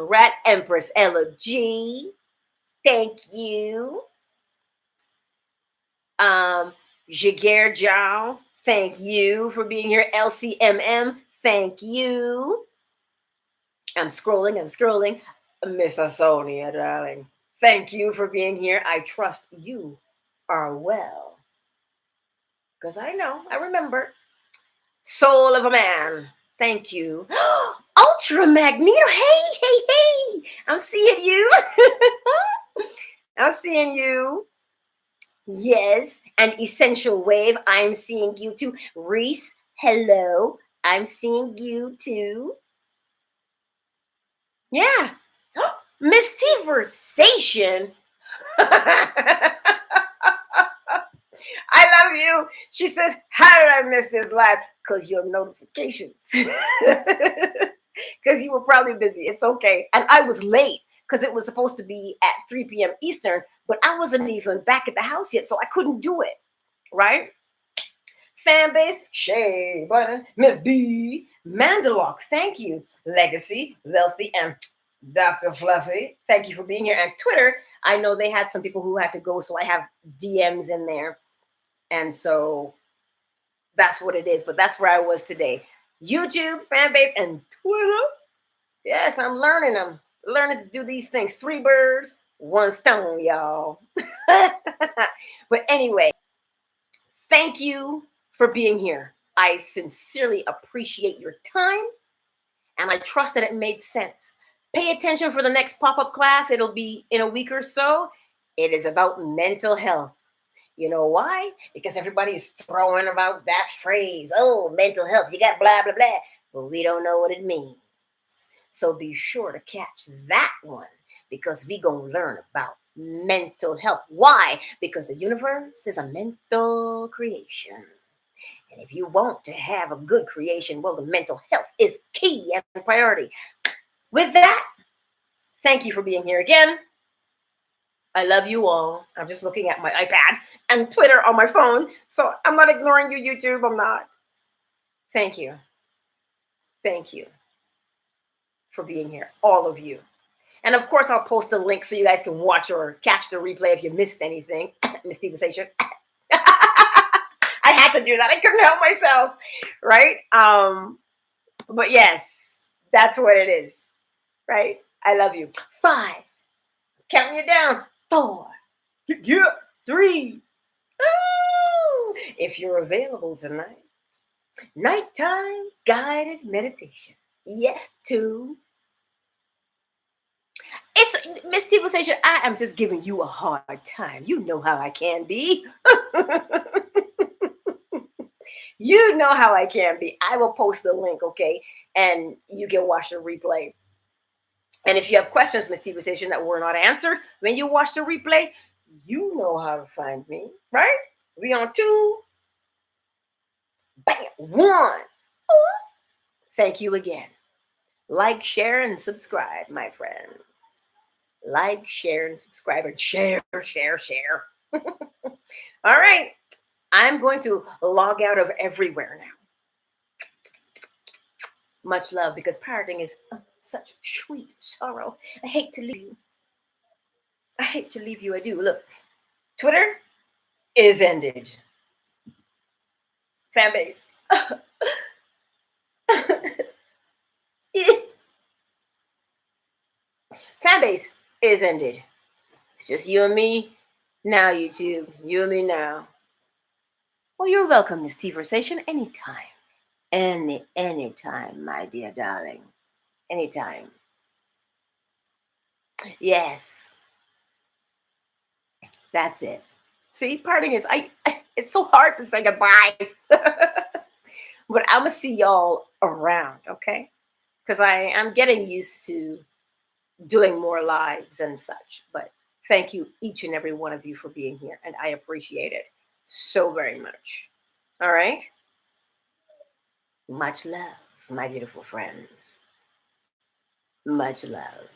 Rat, Empress Ella G. Thank you. Jaguar Jow, thank you for being here. LCMM, thank you. I'm scrolling. Miss Sonia, darling, thank you for being here. I trust you are well. Because I know, I remember. Soul of a Man, thank you. Ultra Magneto, hey. I'm seeing you. I'm seeing you. Yes, and Essential Wave, I'm seeing you too. Reese, hello, I'm seeing you too. Yeah. Mystiversation. I love you. She says, how did I miss this live? Because your notifications. Because you were probably busy. It's okay. And I was late because it was supposed to be at 3 p.m. Eastern, but I wasn't even back at the house yet, so I couldn't do it. Right? Fan base, Shay Button, Miss B, Mandalock, thank you. Legacy, Wealthy, and Dr. Fluffy, thank you for being here. And Twitter, I know they had some people who had to go, so I have DMs in there. And so that's what it is. But that's where I was today. YouTube, fan base, and Twitter. Yes, I'm learning. I'm learning to do these things. 3 birds, 1 stone, y'all. But anyway, thank you for being here. I sincerely appreciate your time, and I trust that it made sense. Pay attention for the next pop-up class. It'll be in a week or so. It is about mental health. You know why? Because everybody is throwing about that phrase. Oh, mental health. You got blah, blah, blah. But we don't know what it means. So be sure to catch that one because we're going to learn about mental health. Why? Because the universe is a mental creation. And if you want to have a good creation, well, the mental health is key and priority. With that, thank you for being here again. I love you all. I'm just looking at my iPad and Twitter on my phone. So I'm not ignoring you, YouTube. I'm not. Thank you. Thank you for being here, all of you. And of course, I'll post a link so you guys can watch or catch the replay if you missed anything. Mystiversation. I had to do that. I couldn't help myself, right? But yes, that's what it is, right? I love you. 5. Counting you down. 4. Yeah. 3. Oh, if you're available tonight, nighttime guided meditation. Yeah. 2. It's Mystiversation. I am just giving you a hard time. You know how I can be. You know how I can be. I will post the link, okay? And you can watch the replay. And if you have questions, Mystiversation, that were not answered, when you watch the replay, you know how to find me, right? We on 2. Bam. 1. Thank you again. Like, share, and subscribe, my friends. Like, share, and subscribe, and share. All right. I'm going to log out of everywhere now. Much love, because parroting is such sweet sorrow. I hate to leave you. I do. Look, Twitter is ended. Fan base. Fan base is ended. It's just you and me now, YouTube. You and me now. Well, you're welcome, Mystiversation, anytime. Anytime, my dear darling. Anytime. Yes. That's it. See, parting is, it's so hard to say goodbye. But I'm going to see y'all around, okay? Because I'm getting used to doing more lives and such. But thank you, each and every one of you, for being here. And I appreciate it so very much. All right? Much love, my beautiful friends. Much love.